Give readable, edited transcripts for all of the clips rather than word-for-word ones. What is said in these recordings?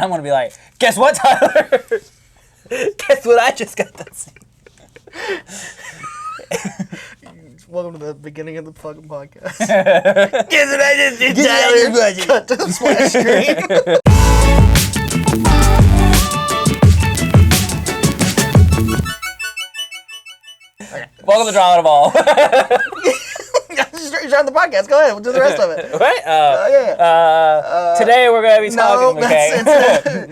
I'm going to be like, guess what, Tyler? Guess what I just got done seeing? Welcome to the beginning of the fucking podcast. Guess what I just did, Tyler? Cut to the splash screen. Welcome to Drama Ball. You're on the podcast. Go ahead. We'll do the rest of it. What? Today we're going to be talking.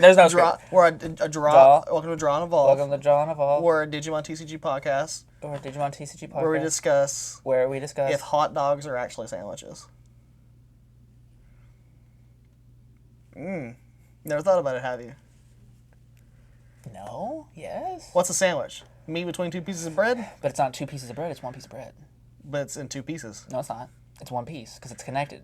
There's no script. We're a draw. Welcome to Draw and Evolve. Welcome to Draw and Evolve. We're a Digimon TCG Podcast. Or a Digimon TCG Podcast. Where we discuss if hot dogs are actually sandwiches. Never thought about it, have you? No. Yes. What's a sandwich? Meat between two pieces of bread? But it's not two pieces of bread. It's one piece of bread. But it's in two pieces. No, it's not. It's one piece because it's connected.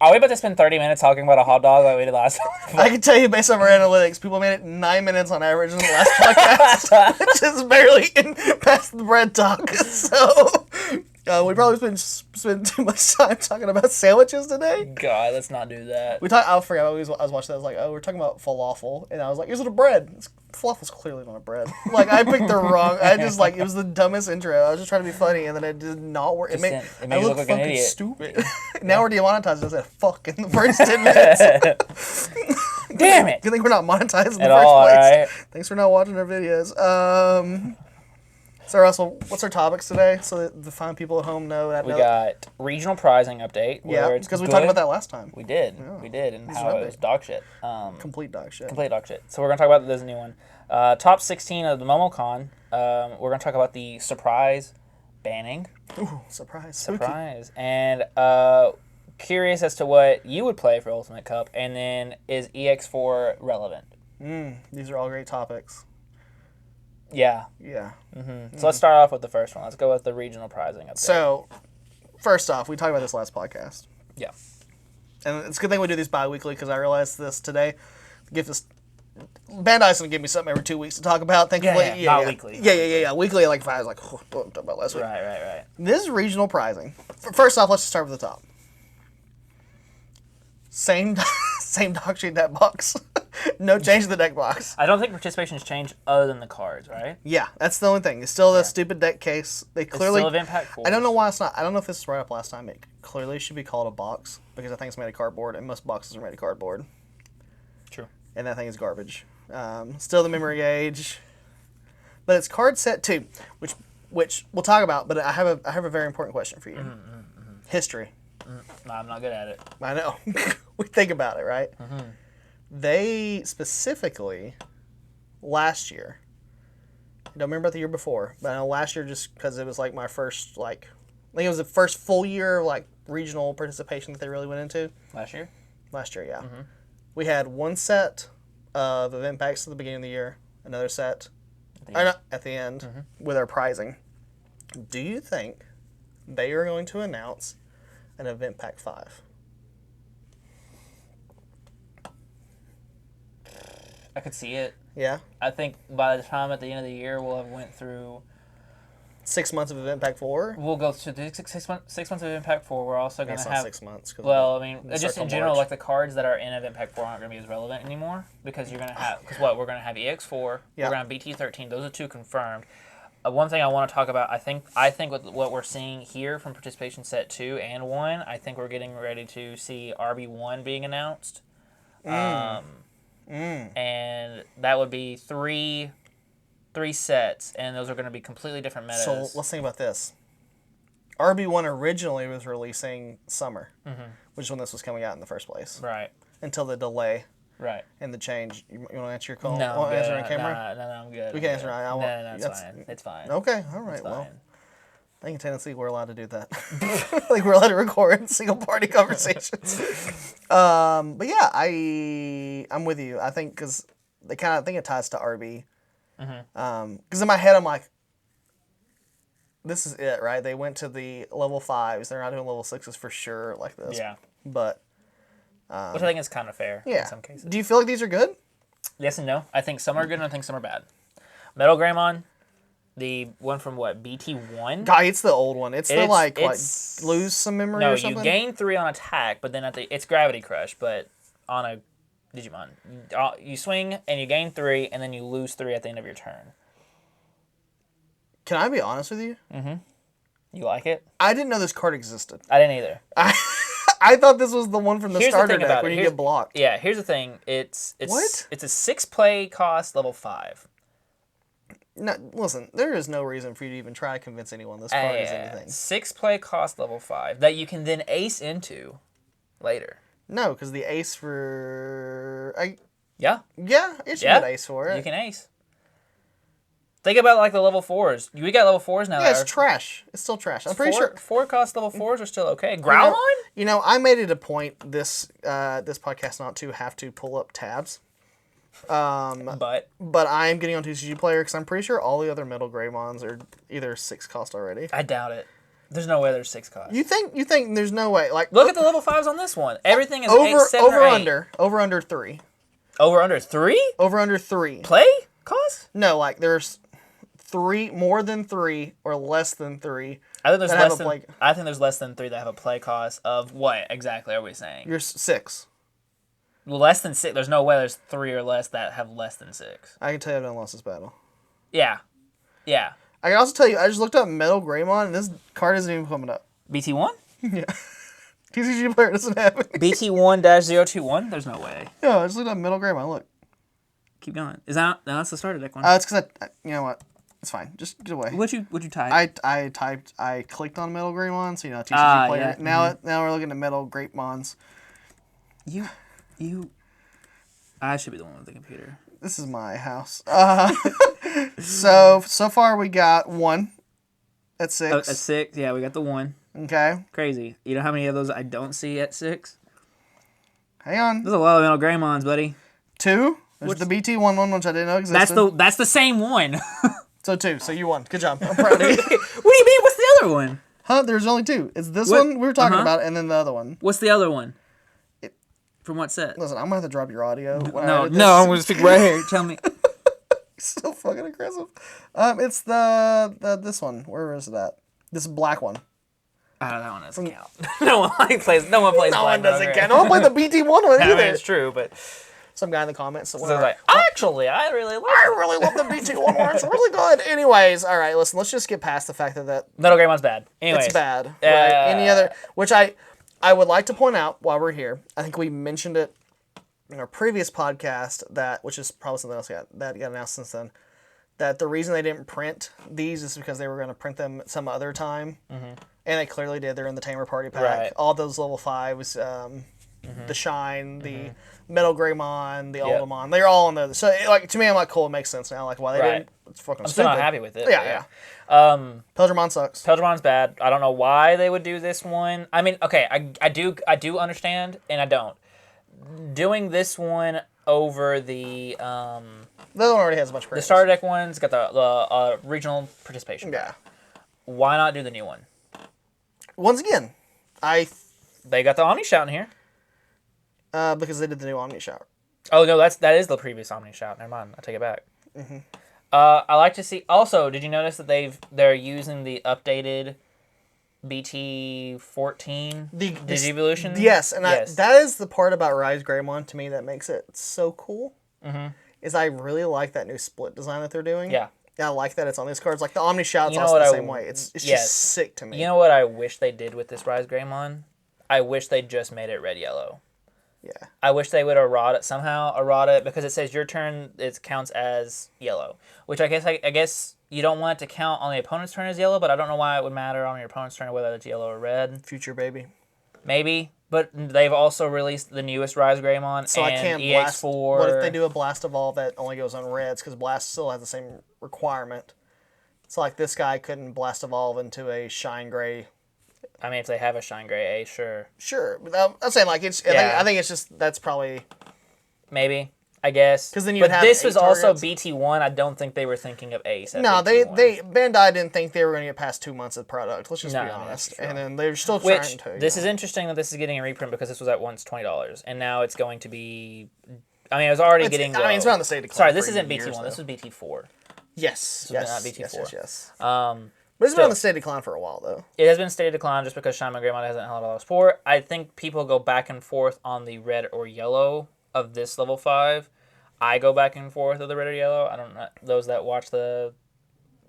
Are we about to spend 30 minutes talking about a hot dog like we did last time? I can tell you based on our analytics, people made it 9 minutes on average in the last podcast, which is barely past the bread talk. So we probably spend too much time talking about sandwiches today. God, let's not do that. I forgot. I was watching that. I was like, oh, we're talking about falafel, and I was like, is it a bread? Falafel's clearly not a bread. Like, I picked the wrong. It was the dumbest intro. I was just trying to be funny, and then it did not work. It made you look like an idiot. Stupid. Now we're demonetized. I said fuck in the first 10 minutes. Damn it! Good thing we're not monetized in the At first all, place. right? Thanks for not watching our videos. So Russell, what's our topics today? So that the fine people at home know that. We got regional prizing update. Yeah, because we talked about that last time. We did. Yeah. We did, and how it was dog shit. Complete dog shit. Complete dog shit. So we're going to talk about this new one. Top 16 of the MOMOCON. We're going to talk about the surprise banning. Ooh, surprise. Surprise. Spooky. And curious as to what you would play for Ultimate Cup. And then, is EX4 relevant? These are all great topics. Yeah. Yeah. So let's start off with the first one. Let's go with the regional prizing update. So, first off, we talked about this last podcast. Yeah. And it's a good thing we do these bi-weekly because I realized this today. Bandai's going to give me something every 2 weeks to talk about. Thankfully, not weekly. Yeah. Weekly, like, if I was like, oh, what I'm talking about last week. Right. This is regional prizing. First off, let's just start with the top. Same dog shit deck box. No change to the deck box. I don't think participation's changed other than the cards, right? Yeah, that's the only thing. It's still the stupid deck case. They clearly. It's still event pack 4. I don't know why it's not. I don't know if this is right up last time. It clearly should be called a box because I think it's made of cardboard, and most boxes are made of cardboard. True. And that thing is garbage. Still the memory gauge, but it's card set 2, which we'll talk about. But I have a very important question for you. History. No, I'm not good at it. I know. We think about it, right? They specifically, last year, I don't remember about the year before, but I know last year just because it was like my first, I think it was the first full year of regional participation that they really went into. Last year? Last year, yeah. We had one set of event packs at the beginning of the year, another set at the end with our prizing. Do you think they are going to announce an event pack 5? I could see it. Yeah? I think by the time at the end of the year we'll have went through 6 months of event pack 4. We'll go through the 6 months of event pack 4. We're also going to have 6 months. Well, I mean, just in general, like the cards that are in event pack 4 aren't going to be as relevant anymore because you're going to have we're going to have EX4, we're going to have BT13. Those are 2 confirmed. One thing I want to talk about, I think with what we're seeing here from participation set 2 and 1, I think we're getting ready to see RB1 being announced. And that would be three sets, and those are going to be completely different metas. So let's think about this. RB1 originally was releasing summer, which is when this was coming out in the first place. Right. Until the delay. Right. And the change. You want to answer your call? No, want to answer on good. camera? No, I'm good. We can answer on No, it's fine. It's fine. Okay, all right, well. I think in Tennessee we're allowed to do that. We're allowed to record single-party conversations. But yeah, I'm with you. I think because I think it ties to RB. Because in my head I'm like, this is it, right? They went to the level 5s. They're not doing level 6s for sure like this. Yeah. But. Which I think is kind of fair in some cases. Do you feel like these are good? Yes and no. I think some are good and I think some are bad. Metal Greymon, the one from BT1? God, it's the old one. It's lose some memory or something? No, you gain 3 on attack, but then it's Gravity Crush, but on a Digimon. You swing and you gain 3, and then you lose 3 at the end of your turn. Can I be honest with you? Mm-hmm. You like it? I didn't know this card existed. I didn't either. I thought this was the one from the starter deck when you get blocked. Yeah, here's the thing. It's what? It's a 6 play cost level 5. No, listen, there is no reason for you to even try to convince anyone this card is anything. 6 play cost level 5 that you can then ace into later. No, because the ace for... Yeah, it should get ace for it. You can ace. Think about like the level 4s. We got level 4s now. Yeah, it's trash. It's still trash. I'm pretty sure 4 cost level 4s are still okay. Growlmon? I made it a point this podcast not to have to pull up tabs. But I'm getting on TCG Player because I'm pretty sure all the other Metal Greymons are either 6 cost already. I doubt it. There's no way there's 6 cost. You think there's no way? Like, look at the level 5s on this one. Everything is over 7 or 8. Over under 3. Over under 3? Over under 3. Play cost? No, like there's 3 more than 3 or less than 3. I think there's less than 3 that have a play cost of what exactly are we saying? You're 6. Less than 6. There's no way there's 3 or less that have less than 6. I can tell you I've done lost this battle. Yeah. I can also tell you I just looked up Metal Greymon and this card isn't even coming up. BT1? Yeah. TCG Player doesn't have it. BT1-021? There's no way. Yeah, I just looked up Metal Greymon. Look. Keep going. No, that's the starter deck one. It's because you know what? It's fine. Just get away. What'd you type? I clicked on Metal Greymon, so TCG Player. Yeah. Now we're looking at Metal Greymons. I should be the one with the computer. This is my house. So far we got 1 at 6. At 6, yeah, we got the 1. Okay. Crazy. You know how many of those I don't see at 6? Hang on. There's a lot of Metal Greymons, buddy. 2. There's the BT1 which I didn't know existed. That's the same one. So 2. So you won. Good job. I'm proud of you. What do you mean? What's the other one? Huh? There's only 2. It's this one we were talking about, and then the other one. What's the other one? From what set? Listen, I'm gonna have to drop your audio. No, I'm gonna speak right here. Tell me. So fucking aggressive. It's this one. Where is it at? This black one. That one doesn't count. No one plays. No one doesn't count. No one played the BT1 one either. I mean, it's true, but some guy in the comments. So like, actually, I really love the BT1 one. It's really good. Anyways, all right. Listen, let's just get past the fact that Metal Greymon's bad. Anyways, it's bad. Right? Any other? Which I would like to point out while we're here. I think we mentioned it in our previous podcast which is probably something else that got announced since then, that the reason they didn't print these is because they were going to print them some other time, and they clearly did. They're in the Tamer Party Pack. Right. All those level 5s, the Shine, the Metal Greymon, the Ultimon, they're all in those. So to me, I'm like, cool, it makes sense now. Like why they didn't. It's fucking I'm stupid. still not happy with it. Yeah. Peldramon sucks. Peldramon's bad. I don't know why they would do this one. I mean, okay, I do understand, and I don't. Doing this one over the the other one already has a bunch of the starter deck one's got the regional participation. Yeah. Why not do the new one? Once again, they got the Omni Shout in here. Because they did the new Omni Shout. Oh no, that is the previous Omni Shout. Never mind, I take it back. I like to see. Also, did you notice that they're using the updated BT14 Digivolution? Yes, and that is the part about Rise Greymon to me that makes it so cool. Is I really like that new split design that they're doing. Yeah. I like that it's on these cards. Like the Omni Shout's also the same way. It's just sick to me. You know what I wish they did with this Rise Greymon? I wish they just made it red-yellow. Yeah. I wish they would errata it because it says your turn. It counts as yellow, which I guess you don't want it to count on the opponent's turn as yellow, but I don't know why it would matter on your opponent's turn whether it's yellow or red. Future baby. Maybe, but they've also released the newest Rise Greymon so and I can't EX4. Blast. What if they do a Blast Evolve that only goes on reds because Blast still has the same requirement? It's like this guy couldn't Blast Evolve into a Shine Gray. I mean, if they have a Shine Gray A, sure. Sure, but I'm saying like it's. Yeah. I think it's just that's probably. Maybe, I guess. Because then you would have. This was also BT1. I don't think they were thinking of Ace. No, Bandai didn't think they were going to get past 2 months of product. Let's just be honest. And then they're still trying to. This is interesting that this is getting a reprint because this was at once $20, and now it's going to be. I mean, it was already getting. Low. I mean, it's around the state of. Sorry, this isn't BT1. This was BT4. Yes. Not BT4. Yes. But it's been on the state of decline for a while, though. It has been state of decline just because Shaman Greymon hasn't held all the support. I think people go back and forth on the red or yellow of this level 5, I go back and forth with the red or yellow. I don't know those that watch the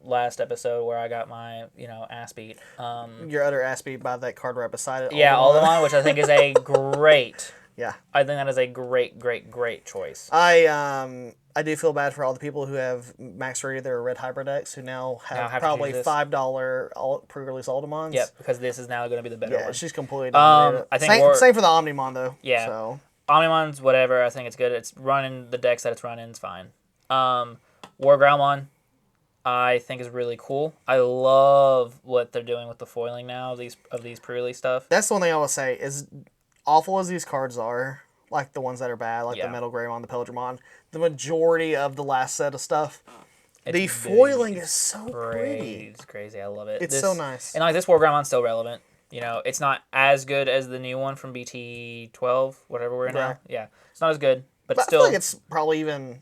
last episode where I got my ass beat. Your utter ass beat by that card right beside it. Yeah, Oldemon, which I think is a great. Yeah. I think that is a great choice. I do feel bad for all the people who have max rated their red hybrid decks who now have probably $5 pre-release Oldemons. Yep, because this is now going to be the better one. Yeah, she's completely dominated. I think same for the Omnimon though. Yeah. So. Omnimon's whatever. I think it's good. It's running the decks that it's running. It's fine. War Growlmon, I think is really cool. I love what they're doing with the foiling now of these pre-release stuff. That's the one thing I will say is, awful as these cards are, like the ones that are bad, like the Metal Greymon, the Pilgrimon, the majority of the last set of stuff, the foiling is so pretty. It's crazy. I love it. It's so nice. And like this War Growmon's still relevant. It's not as good as the new one from BT 12, whatever we're in now. Yeah, it's not as good, but still. I feel like it's probably even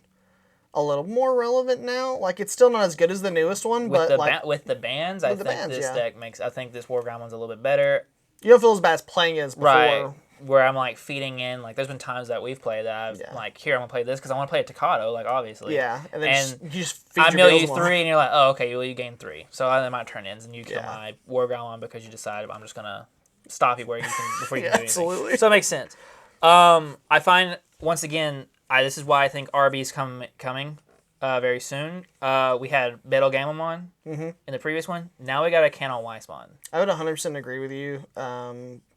a little more relevant now. Like, it's still not as good as the newest one, with but with the bands, I think this deck makes. I think this War Growmon's a little bit better. You don't feel as bad as playing as before. Right. Where I'm like feeding in, like there's been times that we've played that I've like, here I'm gonna play this because I want to play a Takado, like obviously. Yeah, and then you just feed I your mill you bills 3 and you're like, oh okay, you gain 3, so I might turn ins and you kill my War Growlmon because you decided I'm just gonna stop you where you can before you can do anything. Absolutely. So it makes sense. I find once again, this is why I think RB's coming very soon. We had Metal Gamamon in the previous one. Now we got a Canon Weissmon. I would 100% agree with you.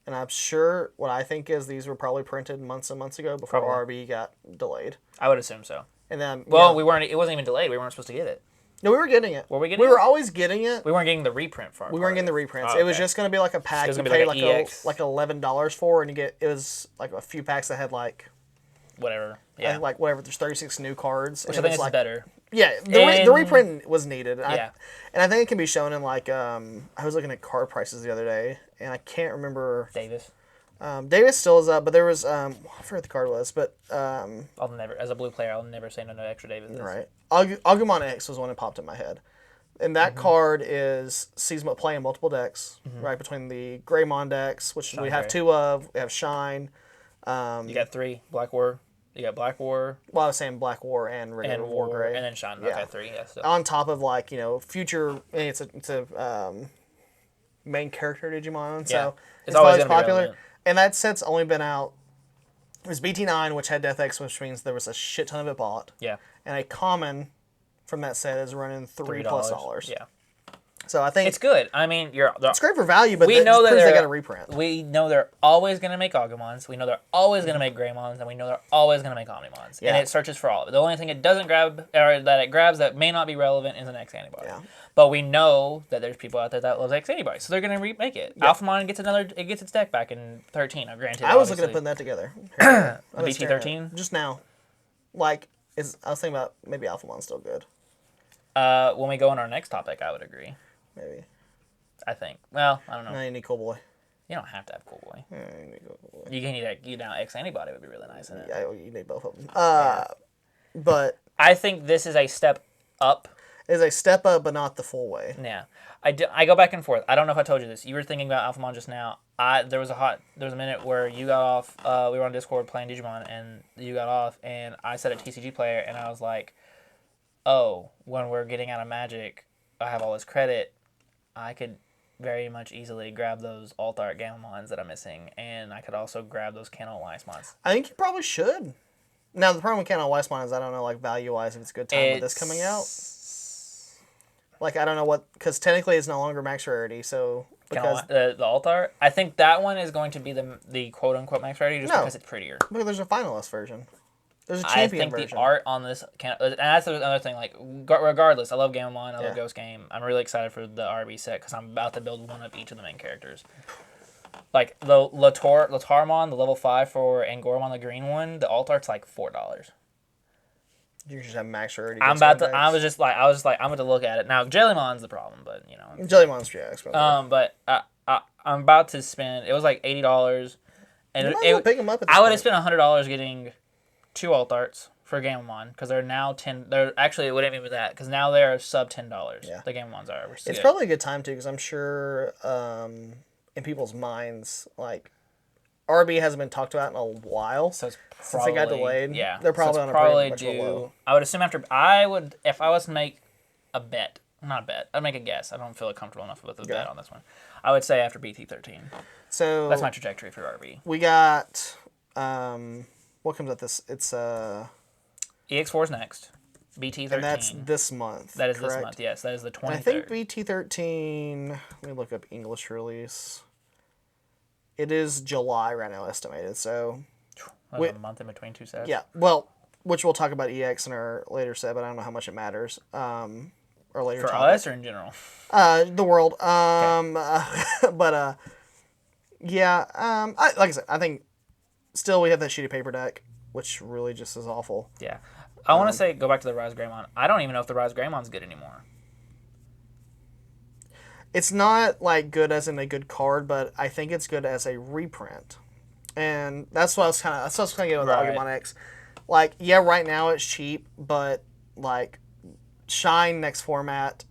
And I'm sure what I think is these were probably printed months and months ago before RB got delayed. I would assume so. And then we weren't. It wasn't even delayed. We weren't supposed to get it. No, we were getting it. Were we getting it? We were always getting it. We weren't getting the reprint for it. We weren't getting the reprints. Oh, okay. It was just going to be like a pack. You pay like $11 for, and you get, it was like a few packs that had like whatever. Yeah. Like whatever. There's 36 new cards. Which I think is like, better. Yeah, the reprint was needed. Yeah. And I think it can be shown in like I was looking at card prices the other day, and I can't remember. Davis. Davis still is up, but there was I forget what the card was, but I'll never, as a blue player, I'll never say no to extra Davis. Right. Agumon X was one that popped in my head. And that card sees play in multiple decks, right? Between the Greymon decks, which we have 2 of. We have Shine. You got 3. Black War. You got Black War. Well, I was saying Black War and regular War Gray. And then Shine. Yeah. Okay, 3. Yeah. So. On top of like, future, it's a main character Digimon, so it's always popular. And that set's only been out. It was BT9, which had Death X, which means there was a shit ton of it bought. Yeah. And a common from that set is running $3+. Yeah. So I think it's good. I mean, it's great for value, but we know that they got a reprint. We know they're always going to make Agumons. We know they're always going to make Greymons, and we know they're always going to make Omnimons. Yeah. And it searches for all of it. The only thing it doesn't grab, or that it grabs that may not be relevant, is an X antibody. Yeah. But we know that there's people out there that love X antibodies, so they're going to remake it. Yeah. Alphamon gets its deck back in 13. Granted, I was looking at putting that together. BT 13 just now. Like, I was thinking about maybe Alphamon's still good. When we go on our next topic, I would agree. Maybe. I think. Well, I don't know. No, you need Cool Boy. You don't have to have Cool Boy. Yeah, you need Cool Boy. You can need X antibody would be really nice in it. Yeah, you need both of them. But I think this is a step up. It is a step up, but not the full way. Yeah. I go back and forth. I don't know if I told you this. You were thinking about Alphamon just now. There was a minute where you got off. We were on Discord playing Digimon, and you got off, and I said a TCG player, and I was like, oh, when we're getting out of Magic, I have all this credit. I could very much easily grab those Alt-Art Gamamons that I'm missing, and I could also grab those Canon Weissmons. I think you probably should. Now, the problem with Canon Weissmon is I don't know, like, value-wise, if it's a good time with this coming out. Like, I don't know what... Because technically it's no longer max rarity, so... Because the Alt-Art? I think that one is going to be the quote-unquote max rarity just because it's prettier. Because there's a finalist version. There's a champion version. I think the art on this... And that's another thing. Like, regardless, I love Gamamon, I love Ghost Game. I'm really excited for the RB set because I'm about to build one of each of the main characters. Like, the Latarmon, the level 5 for Angormon, the green one, the Alt-Art's like $4. You just have max rarity. I was just like, I'm about to look at it. Now, Jellymon's the problem, but, Jellymon's, expensive. But I'm about to spend... It was like $80. And pick them up at this I would have spent $100 getting 2 Alt-Arts for Gamamon, because they're now 10... Actually, it wouldn't be with that, because now they're sub $10. Yeah. The Gamamons are. It's probably a good time, too, because I'm sure in people's minds, like, RB hasn't been talked about in a while. So it's probably, since it got delayed. Yeah. They're probably so on a probably pretty much low. I would assume if I was to make a bet, not a bet, I'd make a guess. I don't feel comfortable enough with a bet on this one. I would say after BT13. So that's my trajectory for RB. We got, what comes at this? It's, EX4 is next. BT13. And that's this month. That is correct? this month, yes. That is the 23rd. And I think BT13, let me look up English release. It is July right now, estimated. So, a month in between two sets. Yeah, well, which we'll talk about EX in our later set, but I don't know how much it matters. Or later for topic. Us or in general? The world. Okay. But yeah. Like I said, I think still we have that shitty paper deck, which really just is awful. Yeah. I want to go back to the Rise Greymon. I don't even know if the Rise Greymon's good anymore. It's not like good as in a good card, but I think it's good as a reprint. And that's what I was kind of getting with Digimon X. Like, yeah, right now it's cheap, but like Shine next format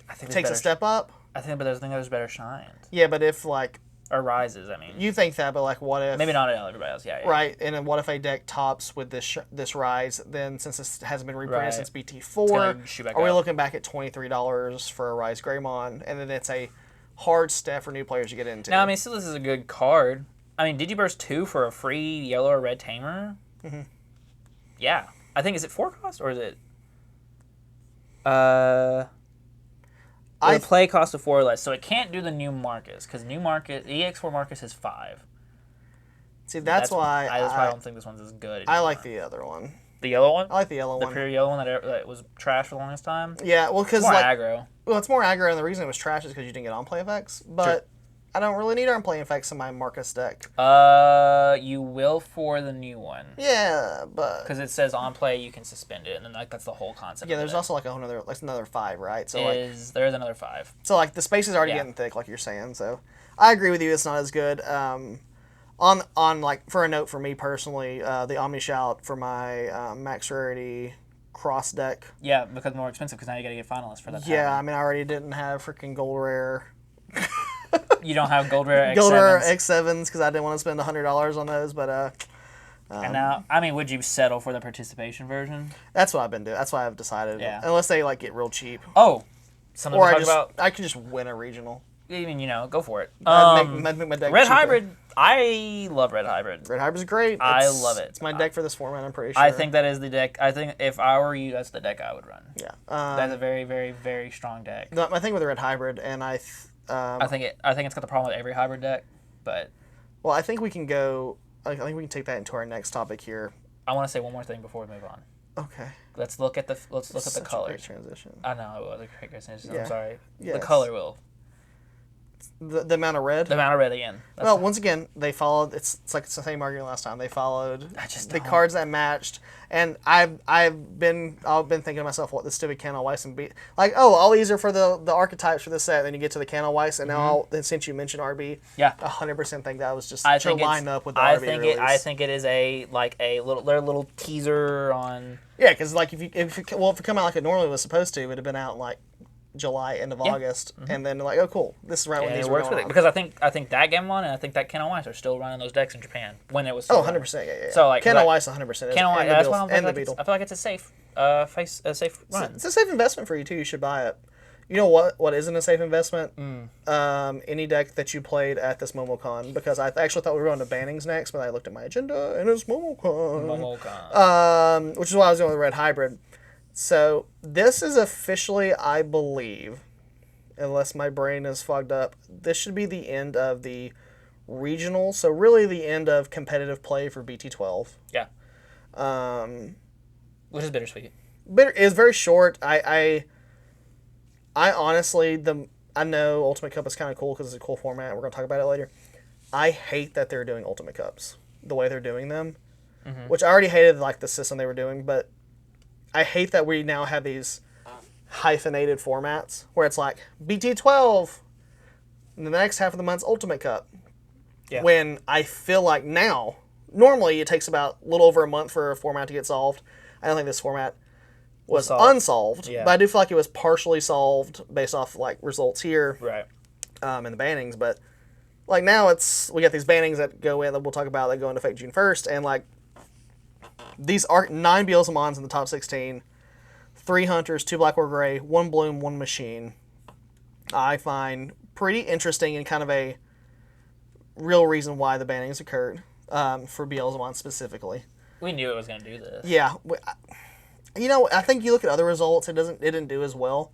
I think takes a step up. I think there's better Shines. Yeah, but if like or Rises, I mean. You think that, but like, what if maybe not everybody else? Yeah. Right, and then what if a deck tops with this Rise? Then since this hasn't been reprinted since BT4, are we looking back at $23 for a Rise Greymon? And then it's a hard step for new players to get into. Now, I mean, still this is a good card. I mean, Digiburst 2 for a free yellow or red tamer. Mm-hmm. Yeah, I think is it 4 cost or is it? The play cost of 4 or less, so it can't do the new Marcus because new Marcus EX4 Marcus is 5. See, that's why I don't think this one's as good anymore. I like the other one. The yellow one? I like the yellow one. The pure yellow one that was trash for the longest time. Yeah, well, because it's more aggro. Well, it's more aggro, and the reason it was trash is because you didn't get on play effects. But sure. I don't really need on play effects in my Marcus deck. You will for the new one. Yeah, but because it says on play you can suspend it, and then that's the whole concept. Yeah, there's also like another 5, right? So there is another 5. So like the space is already getting thick, like you're saying. So I agree with you. It's not as good. On like for a note for me personally, the Omni Shout for my Max Rarity cross deck. Yeah, because more expensive because now you got to get finalists for that. Yeah, I mean I already didn't have freaking gold rare. You don't have gold rare X7s. Gold rare X7s because I didn't want to spend $100 on those, but and now, I mean, would you settle for the participation version? That's what I've been doing. That's why I've decided. Yeah. Unless they like get real cheap. Oh, something or I could just win a regional. I mean, go for it. Make my deck Red cheaper. Hybrid. I love Red Hybrid. Red Hybrid's great. I love it. It's my deck for this format. I'm pretty sure. I think that is the deck. I think if I were you, that's the deck I would run. Yeah. That's a very, very, very strong deck. My thing with the Red Hybrid, and I think it's got the problem with every hybrid deck, but. Well, I think we can go. I think we can take that into our next topic here. I want to say one more thing before we move on. Okay. Let's look at the colors. A great transition. I know it was a great transition. Yeah. I'm sorry. Yes. The color will. The amount of red. The amount of red again. Well, once again, they followed. It's like it's the same argument last time. They followed the cards that matched, and I've been thinking to myself, what the stupid Canal Weiss and like. Oh, all these are for the archetypes for this set. Then you get to the Canal Weiss, and now since you mentioned RB, 100% think that was just to line up with the RB release. I think it is their little teaser on. Yeah, because like if it come out like it normally was supposed to, it would have been out in like July, end of August, and then like, oh cool, this is right when these were going on. Because I think that Gamemon and I think that Canal Weiss are still running those decks in Japan when it was. 100%, yeah. So like Canal Weiss, 100%. Canal Weiss, that's why and the Beetle. I feel like it's a safe run. It's a safe investment for you too. You should buy it. You know what isn't a safe investment? Any deck that you played at this MOMOCon, because I actually thought we were going to bannings next, but I looked at my agenda and it's MOMOCon. Which is why I was going with Red Hybrid. So this is officially, I believe, unless my brain is fogged up, this should be the end of the regional. So really the end of competitive play for BT12. Yeah. Which is bittersweet. It's very short. I honestly, I know Ultimate Cup is kind of cool because it's a cool format. We're going to talk about it later. I hate that they're doing Ultimate Cups, the way they're doing them, which I already hated like the system they were doing, but I hate that we now have these hyphenated formats where it's like BT12, and the next half of the month's Ultimate Cup. Yeah. When I feel like now, normally it takes about a little over a month for a format to get solved. I don't think this format was unsolved, but I do feel like it was partially solved based off like results here, right? In the bannings. But like now we got these bannings that go in that we'll talk about that go into effect June 1st, and like these are 9 Beelzemons in the top 16, 3 Hunters, 2 Black or Gray, 1 Bloom, 1 Machine. I find pretty interesting and kind of a real reason why the bannings occurred for Beelzemon specifically. We knew it was going to do this. Yeah. You know, I think you look at other results, it didn't do as well.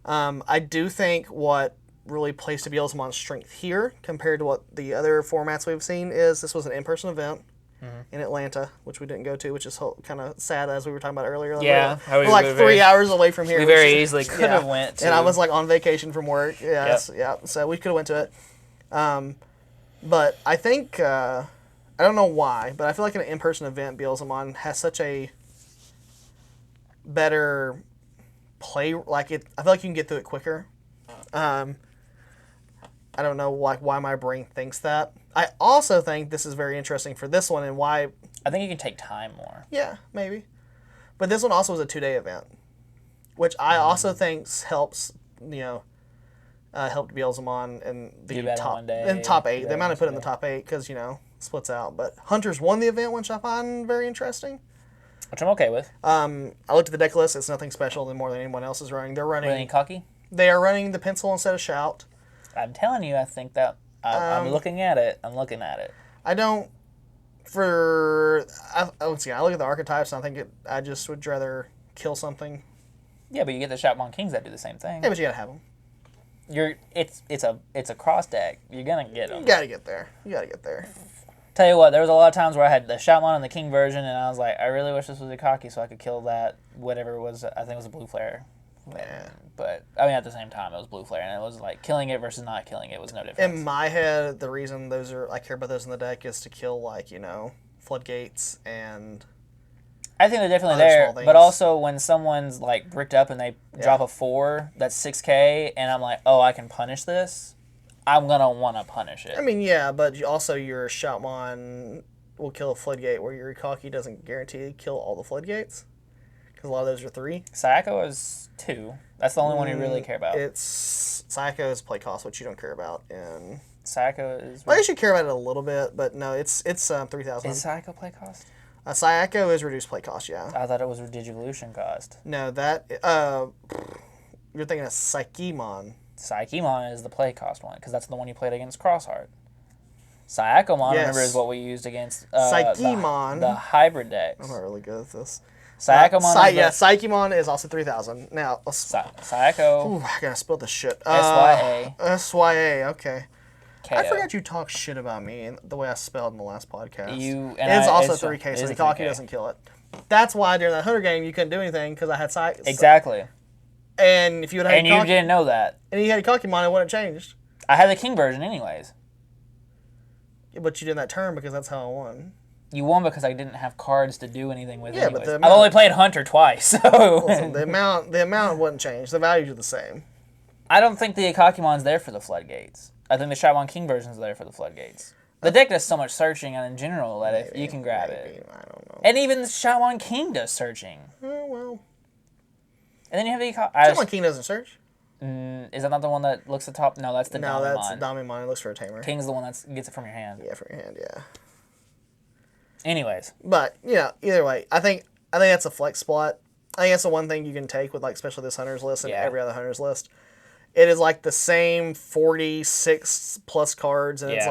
I do think what really plays to Beelzemon's strength here compared to what the other formats we've seen is this was an in-person event in Atlanta, which we didn't go to, which is kind of sad as we were talking about earlier. Yeah. We're like 3 hours away from here. We very easily could have went to. And I was like on vacation from work. Yeah. So we could have went to it. But I think, I don't know why, but I feel like an in-person event, Beelzemon has such a better play. Like I feel like you can get through it quicker. I don't know why my brain thinks that. I also think this is very interesting for this one and why. I think you can take time more. Yeah, maybe. But this one also was a 2-day event, which I also think helps, helped Beelzemon in the top 8. They might have put in the top 8 because, splits out. But Hunters won the event, which I find very interesting. Which I'm okay with. I looked at the deck list. It's nothing special than more than anyone else is running. They're running cocky? They are running the pencil instead of shout. I'm telling you, I think that I'm looking at it. I don't. I look at the archetypes, and I think I just would rather kill something. Yeah, but you get the Shoutmon Kings that do the same thing. Yeah, but you gotta have them. It's a cross deck. You're gonna get them. You gotta get there. Tell you what, there was a lot of times where I had the Shoutmon and the King version, and I was like, I really wish this was a cocky so I could kill that whatever it was. I think it was a blue flare. Yeah. But I mean, at the same time, it was blue flare, and it was like killing it versus not killing it was no difference. In my head, the reason I care about those in the deck is to kill floodgates and. I think they're definitely there, but also when someone's like bricked up and they drop a 4 that's 6K, and I'm like, oh, I can punish this. I'm gonna want to punish it. I mean, yeah, but also your Shoutmon will kill a floodgate, where your Ikaki doesn't guarantee to kill all the floodgates. Because a lot of those are 3. Sayako is 2. That's the only one you really care about. Sayako is play cost, which you don't care about. And Sayako is. Well, I guess you care about it a little bit, but no, it's 3,000. Is Sayako play cost? Sayako is reduced play cost, yeah. I thought it was Digivolution cost. No, that you're thinking of Psychemon. Psychemon is the play cost one because that's the one you played against Crossheart. Sayakomon, remember, is what we used against Psychemon. The hybrid decks. I'm not really good at this. Sayakomon. Psychemon is also 3,000. Now, Sayako. I gotta spell this shit. SYA. SYA. Okay. KO. I forgot you talked shit about me the way I spelled in the last podcast. It's also 3K, so the Ikaki doesn't kill it. That's why during that Hunter game you couldn't do anything because I had Exactly. And if you had you didn't know that. And you had a Ikakimon, it wouldn't have changed. I had the King version anyways. Yeah, but you did that turn because that's how I won. You won because I didn't have cards to do anything with. Yeah, but I've only played Hunter twice, so listen, the amount wouldn't change. The values are the same. I don't think the Ikakimon's there for the floodgates. I think the Shoutmon King version's there for the floodgates. The deck does so much searching, and in general, that you can grab it. I don't know. And even the Shoutmon King does searching. Oh, well. And then you have the Shoutmon King doesn't search. Is that not the one that looks at the top? No, that's the Damimon. No, that's the Damimon. It looks for a tamer. King's the one that gets it from your hand. Yeah, from your hand, yeah. Anyways. But, either way, I think that's a flex spot. I think that's the one thing you can take with, especially this Hunter's list and every other Hunter's list. It is, the same 46 plus cards, and it's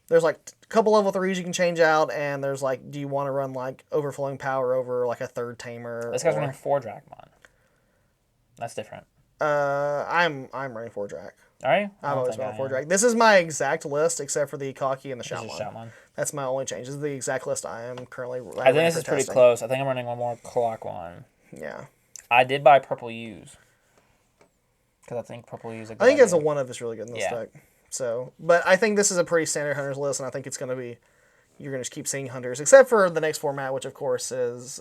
there's, a couple level 3s you can change out, and there's, do you want to run, Overflowing Power over, a third tamer? This guy's running 4 Dracmon. That's different. I'm running 4 Drac. Are you? I've always run 4 Drac. This is my exact list, except for the Ikaki and the Shoutmon. Shoutmon. That's my only change. This is the exact list I am currently running. I think this is pretty close. I think I'm running one more clock one. Yeah. I did buy Purple U's. Because I think Purple U's a good I think idea. as a one of is really good in this deck. So, but I think this is a pretty standard Hunters list, and I think it's going to be, you're going to just keep seeing Hunters, except for the next format, which of course is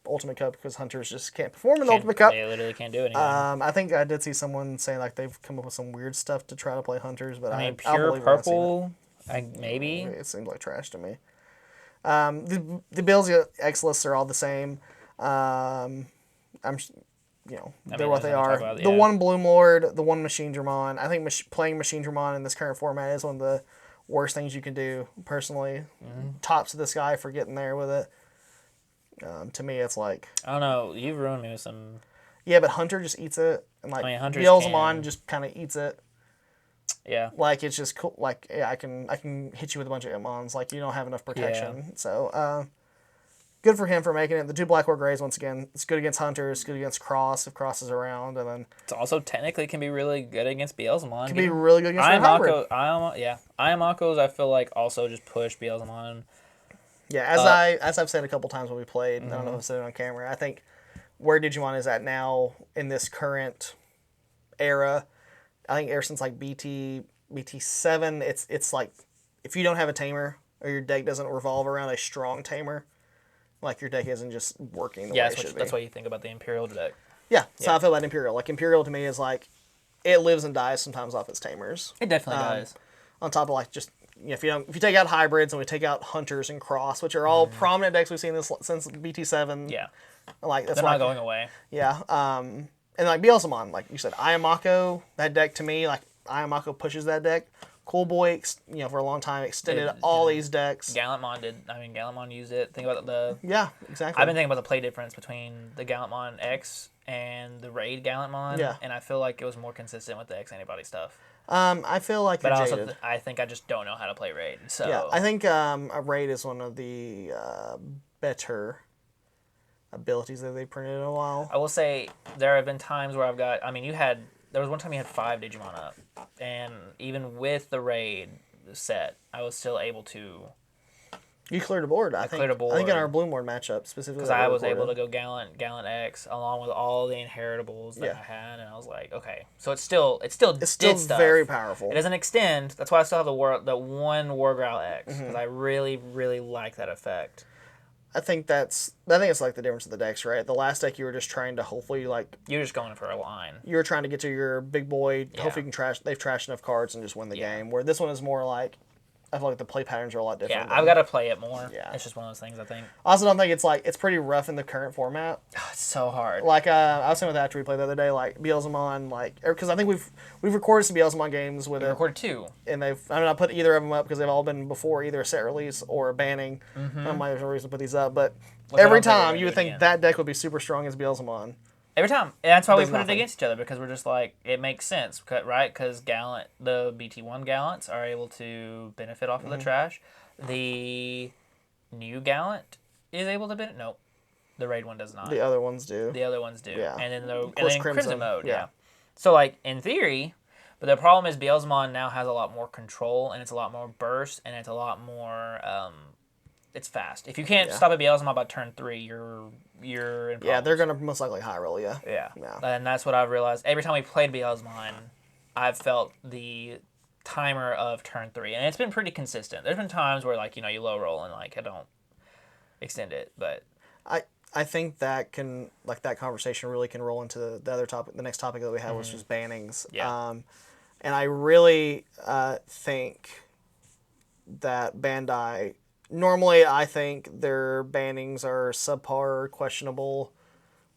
Ultimate Cup, because Hunters just can't perform in the Ultimate Cup. They literally can't do anything. I think I did see someone saying they've come up with some weird stuff to try to play Hunters, but I mean, pure purple, maybe. It seems like trash to me. The Bills X lists are all the same. they're what they are. The one Bloom Lord, the one Machine Dramon. I think playing Machine Dramon in this current format is one of the worst things you can do, personally. Tops of the sky for getting there with it. To me, it's like... I don't know. You've ruined me with some... Yeah, but Hunter just eats it. And like, Beelzemon just kind of eats it. Yeah. Like, it's just cool. Like, yeah, I can hit you with a bunch of Itmons. Like, you don't have enough protection. Yeah. So, good for him for making it. The 2 Black War Greys, once again, it's good against Hunter. It's good against Cross, if Cross is around. And then... It's also technically can be really good against Beelzemon. Can be really good against hybrid. Iamacos, I feel like, also just push Beelzemon. Yeah, as I've said a couple times when we played, I don't know if I've said it on camera, I think where Digimon is at now in this current era, I think ever since like BT7, it's like if you don't have a tamer or your deck doesn't revolve around a strong tamer, like your deck isn't just working the way it should be. That's what you think about the Imperial deck. Yeah, that's how I feel about Imperial. Like Imperial to me is like it lives and dies sometimes off its tamers. It definitely does. On top of like just if you take out hybrids and we take out Hunters and Cross, which are all prominent decks we've seen since BT7. Yeah. Like that's they're not going away. Yeah. And like Beelzemon, like you said, Iamako, that deck to me, like Iamako pushes that deck. Cool Boy, for a long time extended all these decks. Gallantmon used it. Think about the... Yeah, exactly. I've been thinking about the play difference between the Gallantmon X and the Raid Gallantmon. Yeah. And I feel like it was more consistent with the X antibody stuff. I feel like you're jaded. Also, I think I just don't know how to play Raid. So yeah, I think a Raid is one of the better abilities that they printed in a while. I will say there have been times where I've got... there was one time you had 5 Digimon up. And even with the Raid set, I was still able to... You cleared a board, I think. Cleared a board. I think in our Bloom Lord matchup, specifically. Because I was able to go Gallant X, along with all the inheritables that I had, and I was like, okay. So it's still very powerful. It doesn't extend. That's why I still have the one War Growl X, because I really, really like that effect. I think it's like the difference of the decks, right? The last deck you were just trying to hopefully like... You're just going for a line. You were trying to get to your big boy, hopefully you can they've trashed enough cards and just win the game. Where this one is more like... I feel like the play patterns are a lot different. Yeah, I've got to play it more. Yeah. It's just one of those things, I think. I also don't think it's pretty rough in the current format. Oh, it's so hard. Like, I was saying with after we played the other day, like, Beelzemon, like... Because I think we've recorded some Beelzemon games with it. We recorded 2. And I put either of them up because they've all been before either a set release or a banning. There's no reason to put these up, but every time you would think that deck would be super strong as Beelzemon. Every time. And that's why we put it against each other, because we're just like, it makes sense, right? Because the BT1 Gallants are able to benefit off of the trash. The new Gallant is able to benefit. Nope. The Raid one does not. The other ones do. Yeah. And then Crimson mode, yeah. So, like, in theory, but the problem is Beelzemon now has a lot more control, and it's a lot more burst, and it's a lot more... it's fast. If you can't stop a Beelzemon by turn 3, you're in problems. Yeah, they're going to most likely high roll you. Yeah. And that's what I've realized. Every time we played Beelzemon, I've felt the timer of turn 3. And it's been pretty consistent. There's been times where, like, you low roll and, like, I don't extend it. But I think that that conversation really can roll into the other topic, the next topic that we had, which was bannings. Yeah. And I really think that Bandai... Normally, I think their bannings are subpar, questionable.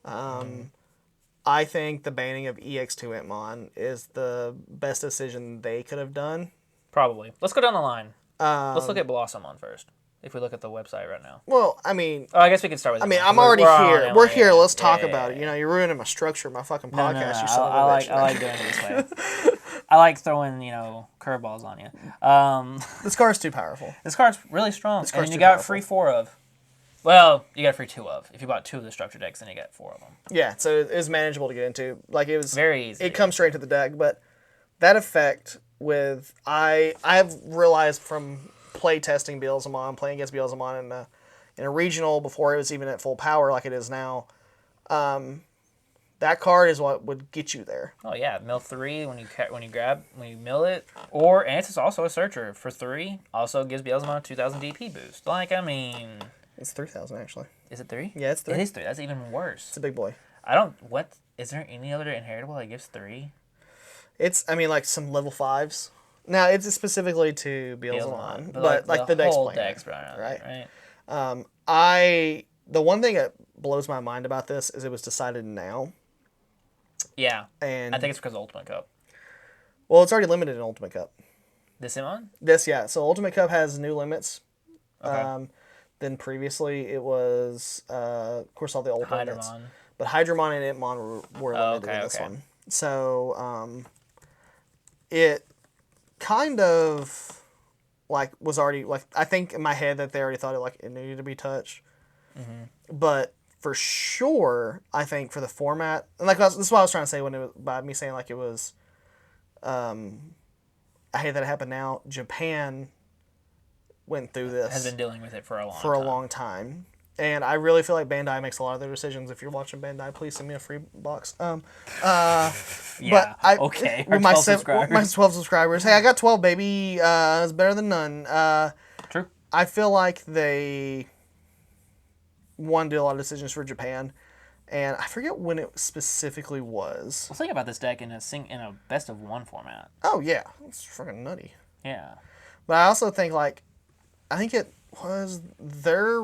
I think the banning of EX2 Itmon is the best decision they could have done. Probably. Let's go down the line. Let's look at Blossomon first, if we look at the website right now. Well, I mean... I guess we could start with Itmon. I'm already here. We're here. Let's talk about it. You're ruining my structure of my fucking podcast, you son of a bitch. I like doing it this way. I like throwing, curveballs on you. This card's too powerful. This card's really strong. And you got free 4 of. Well, you got free 2 of. If you bought 2 of the structure decks, then you get 4 of them. Yeah, so it was manageable to get into. Like, it was... Very easy. It comes straight to the deck, but that effect with... I've realized from play testing Beelzemon, playing against Beelzemon in a regional before it was even at full power like it is now, that card is what would get you there. Oh yeah, mill 3 when you mill it, and it's also a searcher for 3. Also gives Beelzemon a 2,000 DP boost. Like, I mean, it's 3,000 actually. Is it 3? Yeah, it's 3. It is 3. That's even worse. It's a big boy. Is there any other inheritable that gives 3? Like some level 5s. Now it's specifically to Beelzemon, but like the deck's playing deck's right. The one thing that blows my mind about this is it was decided now. Yeah. And I think it's because of Ultimate Cup. Well, it's already limited in Ultimate Cup. This Simon? Yeah. So Ultimate Cup has new limits. Okay. Than previously. It was, of course, all the old limits. But Hydramon and Itmon were limited in this one. So, it kind of, like, was already, like, I think in my head that they already thought it needed to be touched. Mm-hmm. But for sure, I think for the format, and like, this is what I was trying to say by me saying, like, it was, I hate that it happened now. Japan went through this. Has been dealing with it for a long time. And I really feel like Bandai makes a lot of their decisions. If you're watching Bandai, please send me a free box. Yeah, but okay. With my 12 subscribers. Hey, I got 12, baby. It's better than none. True. I feel like they, did a lot of decisions for Japan. And I forget when it specifically was. Let's think about this deck in a best of one format. Oh, yeah. It's freaking nutty. Yeah. But I also think, like, I think it was one of their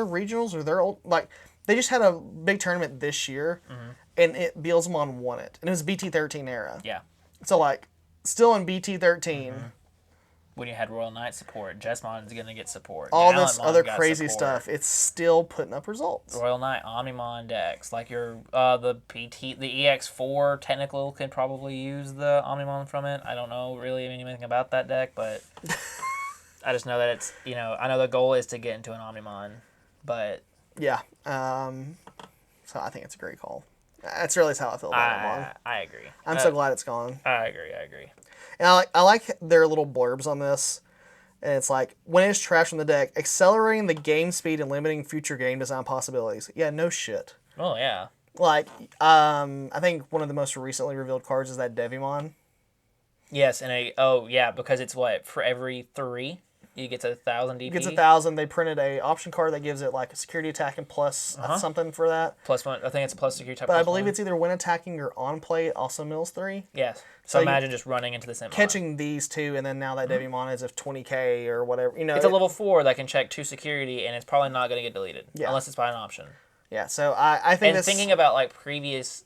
regionals or their old, like, they just had a big tournament this year, and Beelzemon won it. And it was BT13 era. Yeah. So, like, still in BT13. When you had Royal Knight support, Jesmon's going to get support. All this other crazy stuff, it's still putting up results. Royal Knight, Omnimon decks, like your the EX4 technical can probably use the Omnimon from it. I don't know really anything about that deck, but I just know that it's, I know the goal is to get into an Omnimon, but... Yeah, so I think it's a great call. That's really how I feel about Omnimon. I agree. I'm so glad it's gone. I agree. And I like their little blurbs on this. And it's like, when it's trash from the deck, accelerating the game speed and limiting future game design possibilities. Yeah, no shit. Oh, yeah. Like, I think one of the most recently revealed cards is that Devimon. Yes, because it's for every 3, it gets 1,000 DP. It gets 1,000. They printed a option card that gives it, like, a security attack and plus something for that. +1. I think it's plus security attack. But I believe it's either when attacking or on play, it also mills 3. Yes. So imagine just running into the Simon. Catching these two, and then now that Devimon is of 20k or whatever. It's a level 4 that can check 2 security, and it's probably not going to get deleted. Yeah. Unless it's by an option. Yeah, so I think thinking about, like, previous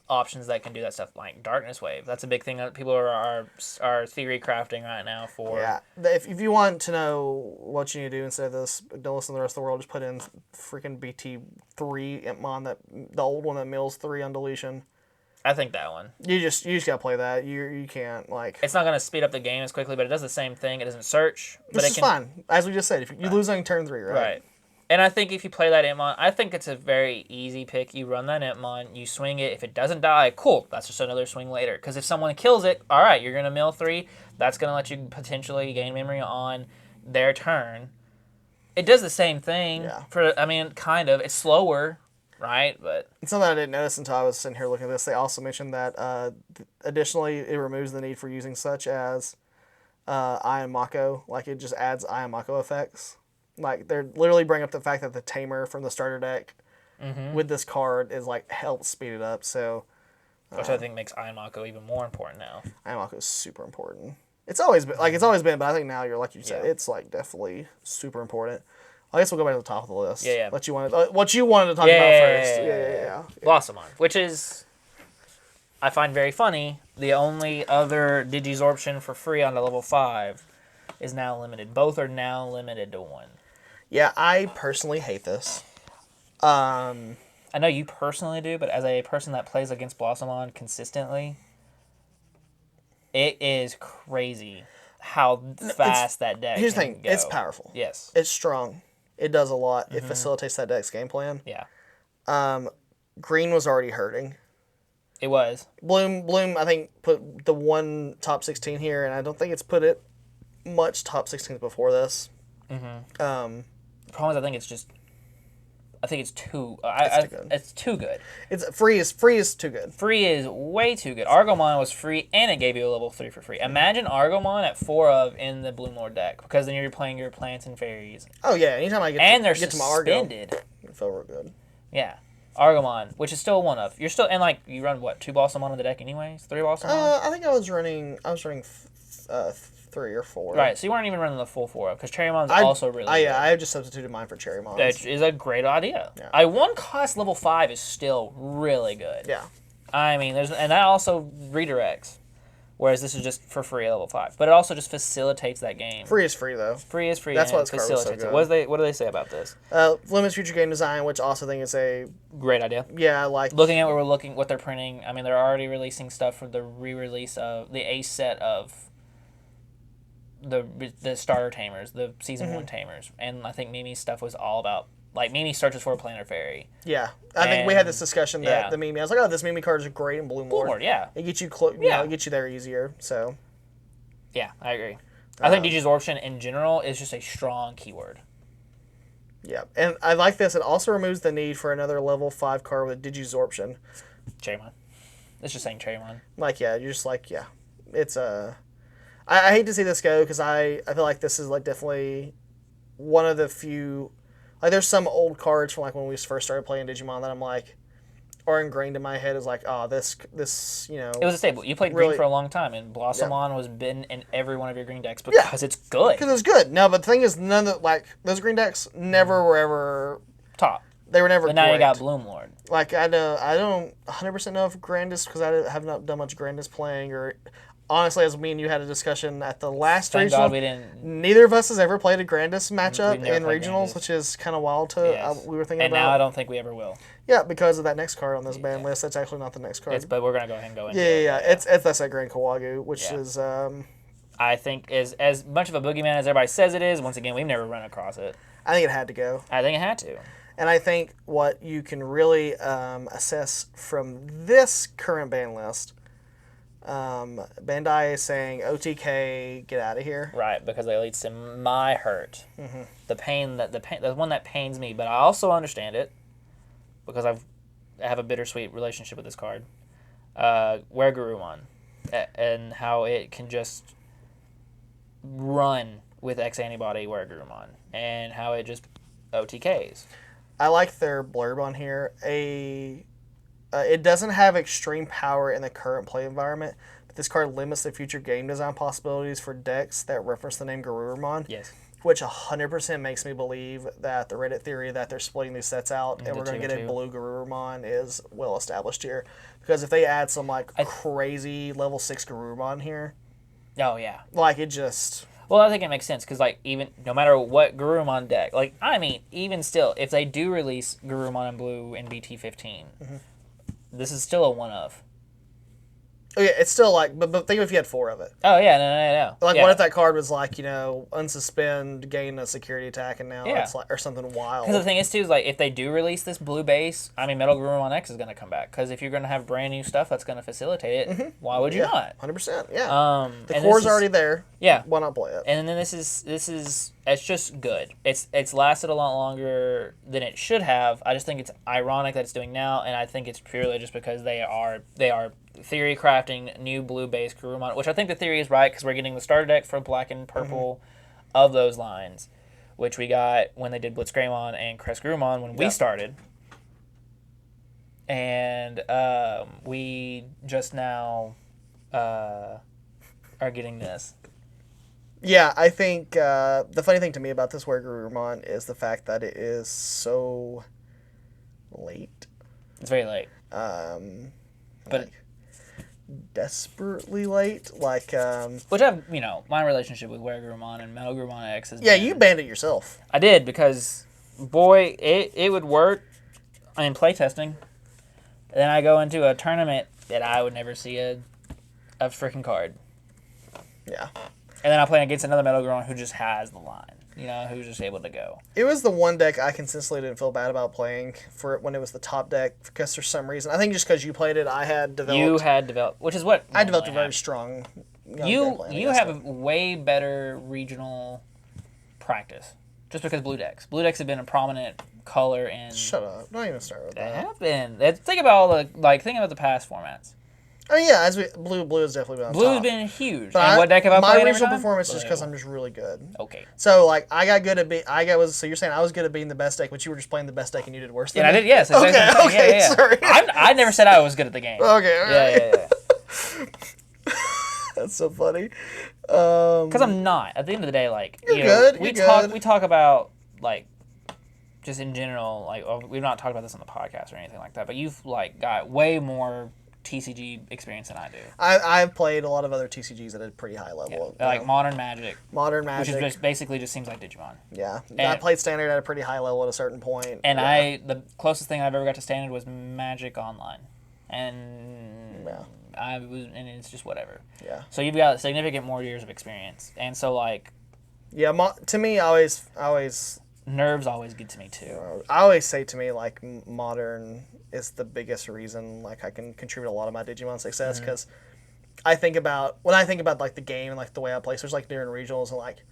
options that can do that stuff, like Darkness Wave. That's a big thing that people are theory crafting right now for. Yeah, if you want to know what you need to do instead of this, don't listen to the rest of the world, just put in freaking BT3 Impmon, the old one that mills 3 on deletion. I think that one. You just gotta play that. You can't, like... It's not gonna speed up the game as quickly, but it does the same thing. It doesn't search. But it's fine. As we just said, if you lose on turn 3, right? Right. And I think if you play that Impmon, I think it's a very easy pick. You run that Impmon, you swing it. If it doesn't die, cool. That's just another swing later. Because if someone kills it, all right, you're gonna mill 3. That's gonna let you potentially gain memory on their turn. It does the same thing. Yeah. Kind of. It's slower. Right, but... It's something I didn't notice until I was sitting here looking at this. They also mentioned that, additionally, it removes the need for using such as Ion Mako. Like, it just adds Ion Mako effects. Like, they're literally bringing up the fact that the Tamer from the starter deck with this card is, like, helps speed it up, so... Which I think makes Ion Mako even more important now. Ion Mako is super important. It's always been, but I think now you're, it's, like, definitely super important. I guess we'll go back to the top of the list. Yeah. What you wanted to talk about first. Yeah. Blossomon, which is, I find very funny. The only other Digizorption for free on the level 5 is now limited. Both are now limited to 1. Yeah, I personally hate this. I know you personally do, but as a person that plays against Blossomon consistently, it is crazy how fast that deck Here's the can thing. go. It's powerful. Yes. It's strong. It does a lot. It facilitates that deck's game plan. Yeah. Green was already hurting. It was. Bloom, I think, put the one top 16 here, and I don't think it's put it much top 16s before this. The problem is I think it's too... It's too good. Free is too good. Free is way too good. Argomon was free, and it gave you a level 3 for free. Imagine Argomon at 4 of in the Bloom Lord deck, because then you're playing your plants and fairies. Oh, yeah. Anytime I get to my Argo, I feel real good. Yeah. Argomon, which is still 1 of. You're still... And, like, you run, 2 Blossomon on the deck anyways? 3 Blossomon? I think I was running 3 or 4. Right, so you weren't even running the full 4 of, because Cherrymon's also really good. Yeah, I just substituted mine for Cherrymon. That is a great idea. Yeah. 1 cost level 5 is still really good. Yeah. I mean, and that also redirects. Whereas this is just for free at level 5. But it also just facilitates that game. Free is free, though. Free is free. That's and why this card was so facilitates good. it. What do they say about this? Limits future game design, which I also think is a great idea. Yeah, like looking at what they're printing. I mean, they're already releasing stuff for the re-release of the ace set of the starter tamers, the season 1 tamers, and I think Mimi's stuff was all about. Like, Mimi searches for a Planar Fairy. Yeah. I think we had this discussion that the Mimi, I was like, oh, this Mimi card is great in Blue Lord. Blue Lord, yeah. It gets you it gets you there easier, so. Yeah, I agree. I think Digisorption in general is just a strong keyword. Yeah, and I like this. It also removes the need for another level 5 card with Digisorption. Chaemon. It's just saying Chaemon. Like, yeah, you're just like, yeah. It's I hate to see this go because I feel like this is like definitely one of the few. Like, there's some old cards from, like, when we first started playing Digimon that I'm, like, are ingrained in my head as, like, oh, this, you know. It was a staple. You played green for a long time, and Blossomon was been in every one of your green decks because it's good. Because it's good. No, but the thing is, none of, like, those green decks never were ever. Top. They were never But now great. you got Bloom Lord. Like, I don't 100% know if Grandis, because I have not done much Grandis playing, or. Honestly, as me and you had a discussion at the last regional, God we didn't. Neither of us has ever played a Grandis matchup in regionals, Grandis. Which is kind of wild to we were thinking and about. And now I don't think we ever will. Yeah, because of that next card on this ban list. That's actually not the next card. But we're gonna go ahead and go into it. It's that's that Grand Kawagu, which is. I think is as much of a boogeyman as everybody says it is. Once again, we've never run across it. I think it had to go. I think it had to. And I think what you can really assess from this current ban list. Bandai is saying OTK, get out of here. Right, because it leads to my hurt. Mm-hmm. The one that pains me, but I also understand it because I have a bittersweet relationship with this card. Wergurumon, and how it can just run with X antibody Wergurumon, and how it just OTKs. I like their blurb on here. It doesn't have extreme power in the current play environment, but this card limits the future game design possibilities for decks that reference the name Garurumon. Yes. Which 100% makes me believe that the Reddit theory that they're splitting these sets out and we're going to get a blue Garurumon is well established here. Because if they add some crazy level 6 Garurumon here. Oh, yeah. Like, it just. Well, I think it makes sense because, like, even no matter what Garurumon deck, like, I mean, even still, if they do release Garurumon in blue in BT15. Mm-hmm. This is still a one-of. Oh, yeah, it's still like, but think if you had 4 of it. Oh, yeah, no. Like, what if that card was like, unsuspend, gain a security attack, and now it's like, or something wild. Because the thing is, too, is like, if they do release this blue base, I mean, Metal Garurumon X is going to come back. Because if you're going to have brand new stuff that's going to facilitate it, why would you not? 100%, yeah. The core's already there. Yeah. Why not play it? And then this is it's just good. It's lasted a lot longer than it should have. I just think it's ironic that it's doing now, and I think it's purely just because they are theory crafting new blue base Garurumon, which I think the theory is right because we're getting the starter deck for black and purple of those lines, which we got when they did Blitzgreymon and Crest Garurumon when we started. And we just now are getting this. Yeah, I think the funny thing to me about this Garurumon is the fact that it is so late. It's very late. But desperately late, like which I've my relationship with Garurumon and Metal Garurumon X is you banned it yourself. I did because boy it would work in playtesting. Then I go into a tournament that I would never see a freaking card. Yeah. And then I play against another Metal Garurumon who just has the line. Who's just able to go. It was the one deck I consistently didn't feel bad about playing for it when it was the top deck because for some reason, I think just because you played it, I had developed. You had developed, which is what I developed a very strong. You have a way better regional practice just because blue decks have been a prominent color in. Shut up! Don't even start with that. They have been. Think about all think about the past formats. Oh yeah, blue has definitely been on Blue's top. been huge. But and what deck have I played? My regional performance is because I'm just really good. Okay. So I got good at So you're saying I was good at being the best deck, but you were just playing the best deck and you did worse than me? I did. Yes. Okay. Yeah. Sorry. I never said I was good at the game. Okay. All right. Yeah. That's so funny. Because I'm not. At the end of the day, you're good. We talk about just in general. We've not talked about this on the podcast or anything like that. But you've got way more TCG experience than I do. I've played a lot of other TCGs at a pretty high level. Yeah. Like Modern Magic. Which is basically just seems like Digimon. Yeah. I played Standard at a pretty high level at a certain point. And the closest thing I've ever got to Standard was Magic Online. And and it's just whatever. Yeah. So you've got significant more years of experience. And so like... Yeah, to me, I always... Nerves always get to me too. I always say to me, like, Modern is the biggest reason, like, I can contribute a lot of my Digimon success, because when I think about like the game and like the way I play, so there's like during regionals and like,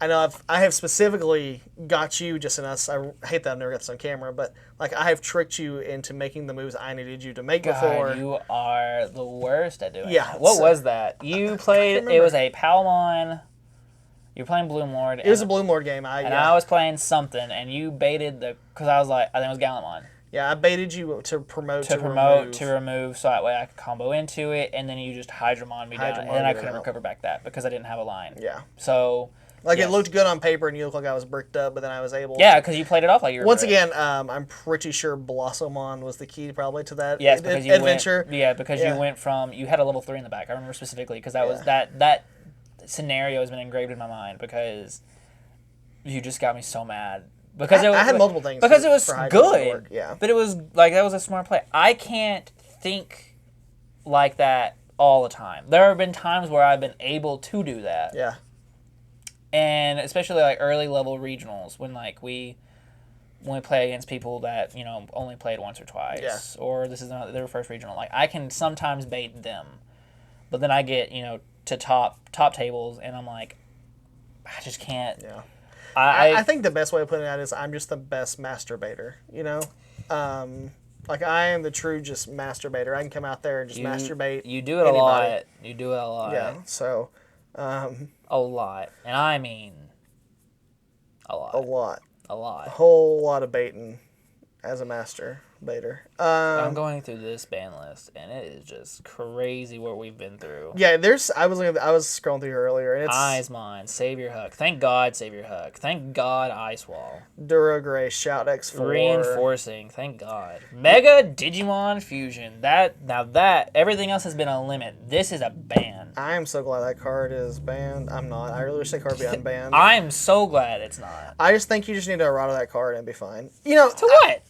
I know I have specifically got you just in us. I hate that I've never got this on camera, but like I have tricked you into making the moves I needed you to make before. You are the worst at doing that. What was that? You played, it was a Palmon. You were playing Bloom Lord. It was a Bloom Lord game. I was playing something, and you baited because I was like, I think it was Gallantmon. Yeah, I baited you to promote to remove, so that way I could combo into it, and then you just Hydramon me down, and then I couldn't recover back that because I didn't have a line. Yeah. So... Like, it looked good on paper, and you looked like I was bricked up, but then I was able to... Yeah, because you played it off like you were Once again, I'm pretty sure Blossomon was the key probably to that adventure. You went from... You had a level 3 in the back. I remember specifically, because that was... That scenario has been engraved in my mind, because you just got me so mad. Because I had multiple things. Because it was good. Yeah. But it was, like, that was a smart play. I can't think like that all the time. There have been times where I've been able to do that. Yeah. And especially like early level regionals when like we play against people that, you know, only played once or twice, or this is not their first regional, like I can sometimes bait them, but then I get, you know, to top tables and I'm like, I just can't. Yeah. I think the best way of putting it out is I'm just the best masturbator, you know? Like I am the true just masturbator. I can come out there and just masturbate. You do it a lot. You do it a lot. Yeah. So a lot. And I mean a lot. A lot. A lot. A whole lot of baiting as a master baiter. I'm going through this ban list and it is just crazy what we've been through. Yeah, I was scrolling through here earlier and it's Eyesmon, Savior Hook. Thank God Savior Hook. Thank God Ice Wall. Duragray, Shout X4. Reinforcing, thank God. Mega Digimon Fusion. That everything else has been a limit. This is a ban. I am so glad that card is banned. I'm not. I really wish that card be unbanned. I'm so glad it's not. I just think you just need to errata that card and be fine. You know, to what?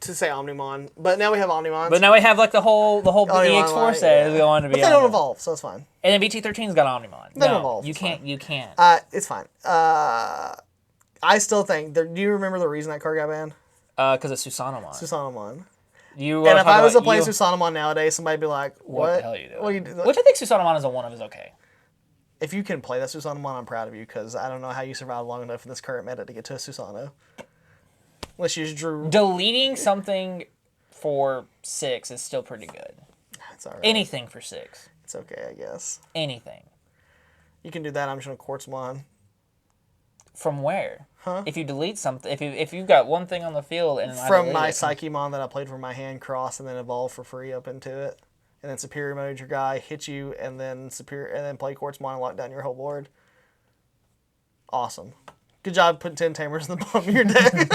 To say Omnimon, but now we have Omnimons. But now we have like the whole EX4 set is going to be. But they don't evolve, so it's fine. And then BT13's got Omnimon. They don't evolve. You can't. You can't. It's fine. I still think. Do you remember the reason that card got banned? Because it's Susanomon. Susanomon. And if I was to play Susanomon nowadays, somebody'd be like, "What the hell are you doing?" Which I think Susanomon as a 1-of is okay. If you can play that Susanomon, I'm proud of you because I don't know how you survived long enough in this current meta to get to a Susano. Unless you just drew. Deleting something for 6 is still pretty good. It's alright. Anything for 6. It's okay, I guess. Anything. You can do that. I'm just gonna Quartzmon. From where? Huh? If you delete something, if you've got one thing on the field and from my Psychemon that I played from my hand, cross and then evolve for free up into it, and then Superior Mode your guy, hit you, and then play Quartzmon and lock down your whole board. Awesome. Good job putting 10 Tamers in the bottom of your deck.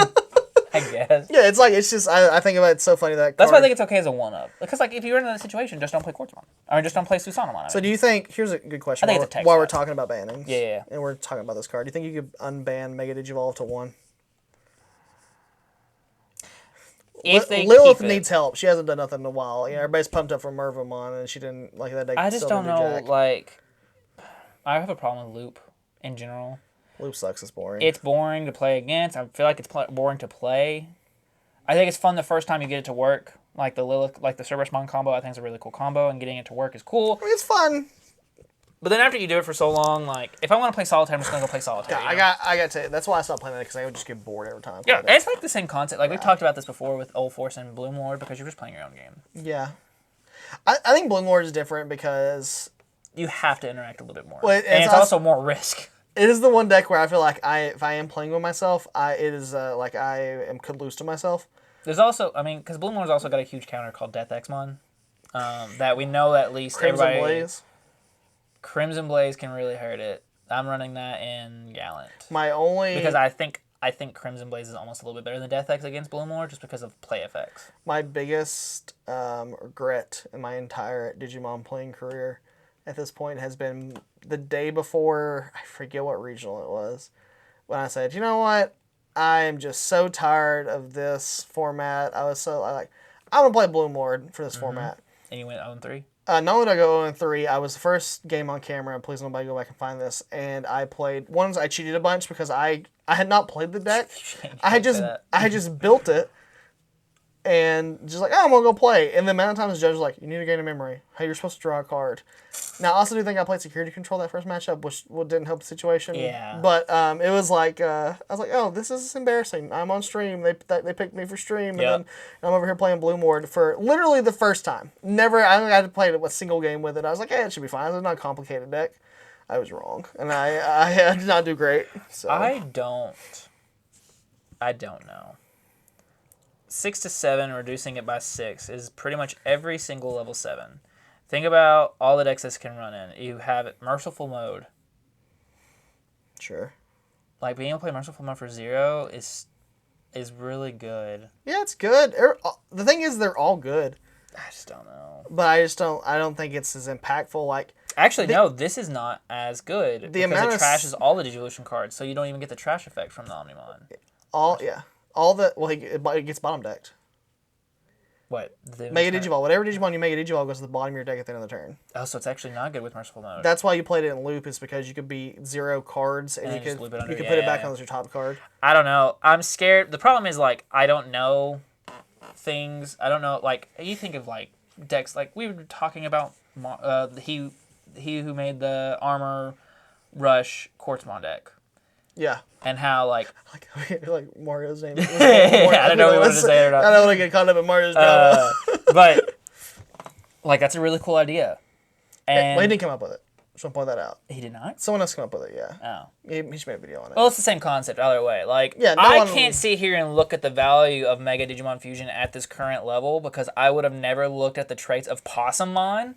I guess. Yeah, it's just I think about it, it's so funny that that's why I think it's okay as a 1-of. Because like if you're in that situation, just don't play Quartzmon. Or just don't play Susanomon. So do you think here's a good question while we're talking about bannings. Yeah. And we're talking about this card. Do you think you could unban Mega Digivolve to 1? If they Lilith needs help. She hasn't done nothing in a while. You know, everybody's pumped up for Mervamon and she didn't like that deck. I just don't know, like I have a problem with Loop in general. Loop sucks. It's boring. It's boring to play against. I feel like it's boring to play. I think it's fun the first time you get it to work. Like the Lilith, like the Cerberusmon combo, I think it's a really cool combo, and getting it to work is cool. I mean, it's fun. But then after you do it for so long, like if I want to play Solitaire, I'm just gonna go play Solitaire. Yeah, I got to. That's why I stopped playing that because I would just get bored every time. Yeah, it's like the same concept. Like we've talked about this before with Old Force and Bloom Lord because you're just playing your own game. Yeah, I think Bloom Lord is different because you have to interact a little bit more, and it's also more risk. It is the one deck where I feel like if I am playing with myself, like I could lose to myself. There's also, I mean, because Bloom Lord's also got a huge counter called Death Exmon, that we know at least Crimson Blaze. Crimson Blaze can really hurt it. I'm running that in Gallant. My only because I think I think Crimson Blaze is almost a little bit better than Death X against Blue Moor just because of play effects. My biggest regret in my entire Digimon playing career at this point has been the day before, I forget what regional it was, when I said, you know what, I am just so tired of this format. I'm going to play Blue Moor for this format. And you went 0-3? Not only did I go 0-3, I was the first game on camera. Please nobody go back and find this. And I played I cheated a bunch because I had not played the deck. I had just built it, and just like, oh, I'm gonna go play. And the amount of times the judge was like, you need to gain a memory. Hey, you're supposed to draw a card. Now, I also do think I played security control that first matchup, which didn't help the situation. Yeah. But it was like, I was like, oh, this is embarrassing. I'm on stream. They picked me for stream, and then I'm over here playing Blue Moor for literally the first time. Never, I think I had played a single game with it. I was like, hey, it should be fine. It's not a complicated deck. I was wrong, and I did not do great. So. I don't know. 6 to 7, reducing it by 6 is pretty much every single level 7. Think about all the decks this can run in. You have Merciful Mode. Sure. Like, being able to play Merciful Mode for 0 is really good. Yeah, it's good. The thing is, they're all good. I just don't know. But I don't think it's as impactful. Like, actually, no, this is not as good because it trashes all the Digivolution cards, so you don't even get the trash effect from the Omnimon. It gets bottom decked. What? Mega Digivolve. Whatever Digimon you Mega Digivolve goes to the bottom of your deck at the end of the turn. Oh, so it's actually not good with Merciful Mode. That's why you played it in loop, is because you could be 0 cards and you could put it back on as your top card. I don't know. I'm scared. The problem is, like, I don't know things. I don't know, like, you think of, like, decks, like, we were talking about he who made the Armor Rush Quartzmon deck. Yeah. And how, like Mario's name. I don't know if we wanted to say it or not. I don't want to get caught up in Mario's drama. But, like, that's a really cool idea. And well, he didn't come up with it. Just want to point that out. He did not? Someone else came up with it, yeah. Oh. He should make a video on it. Well, it's the same concept either way. Like, I can't sit here and look at the value of Mega Digimon Fusion at this current level because I would have never looked at the traits of Possumon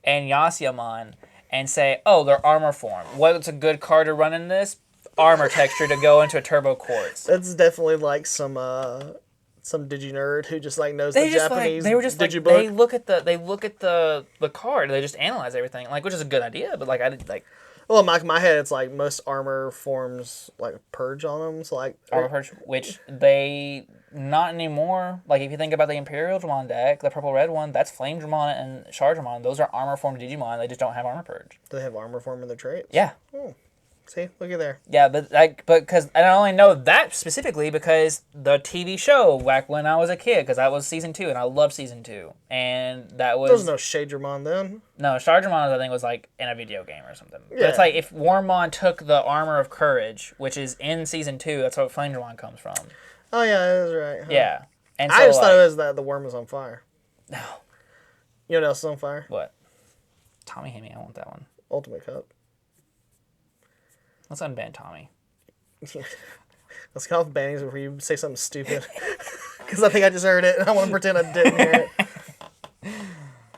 and Yasiamon and say, oh, they're armor form. What's a good card to run in this? Armor texture to go into a Turbo Quartz. That's definitely like some digi nerd who just like knows the Japanese digibook. They look at the card. They just analyze everything, like, which is a good idea. But like I did like. Well, in my head, it's like most armor forms like purge on them. So like armor purge, which they not anymore. Like if you think about the Imperial Dramon deck, the purple red one, that's Flame Dramon and Shard Dramon. Those are armor form Digimon. They just don't have armor purge. Do they have armor form in their traits? Yeah. Oh. See, look at there. Yeah, but because I only know that specifically because the TV show back when I was a kid, because that was season 2, and I loved season 2, and that was. There was no Shadramon then. No, Shardramon I think was like in a video game or something. Yeah. But it's like if Wormmon took the Armor of Courage, which is in season 2, that's where Flamedramon comes from. Oh yeah, that is right. Huh? Yeah, and so, I just thought it was that the worm was on fire. No. You know what else is on fire? What? Tommy Hemi, I want that one. Ultimate Cup. Let's unban Tommy. Let's get off bannings before you say something stupid. Because I think I just heard it, and I want to pretend I didn't hear it.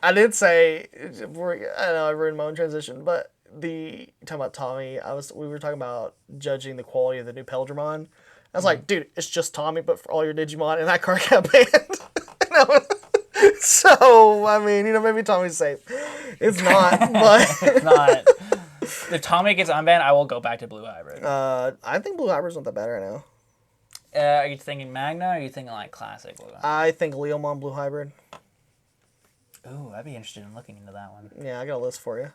I did say, I know I ruined my own transition, but talking about Tommy, we were talking about judging the quality of the new Peldramon. I was like, dude, it's just Tommy, but for all your Digimon, and that card got banned. So, I mean, maybe Tommy's safe. It's not, but... It's not. If Tommy gets unbanned, I will go back to Blue Hybrid. I think Blue Hybrid's not that bad right now. Are you thinking Magna, or are you thinking, like, classic Blue Hybrid? I think Leomon Blue Hybrid. Ooh, I'd be interested in looking into that one. Yeah, I got a list for you.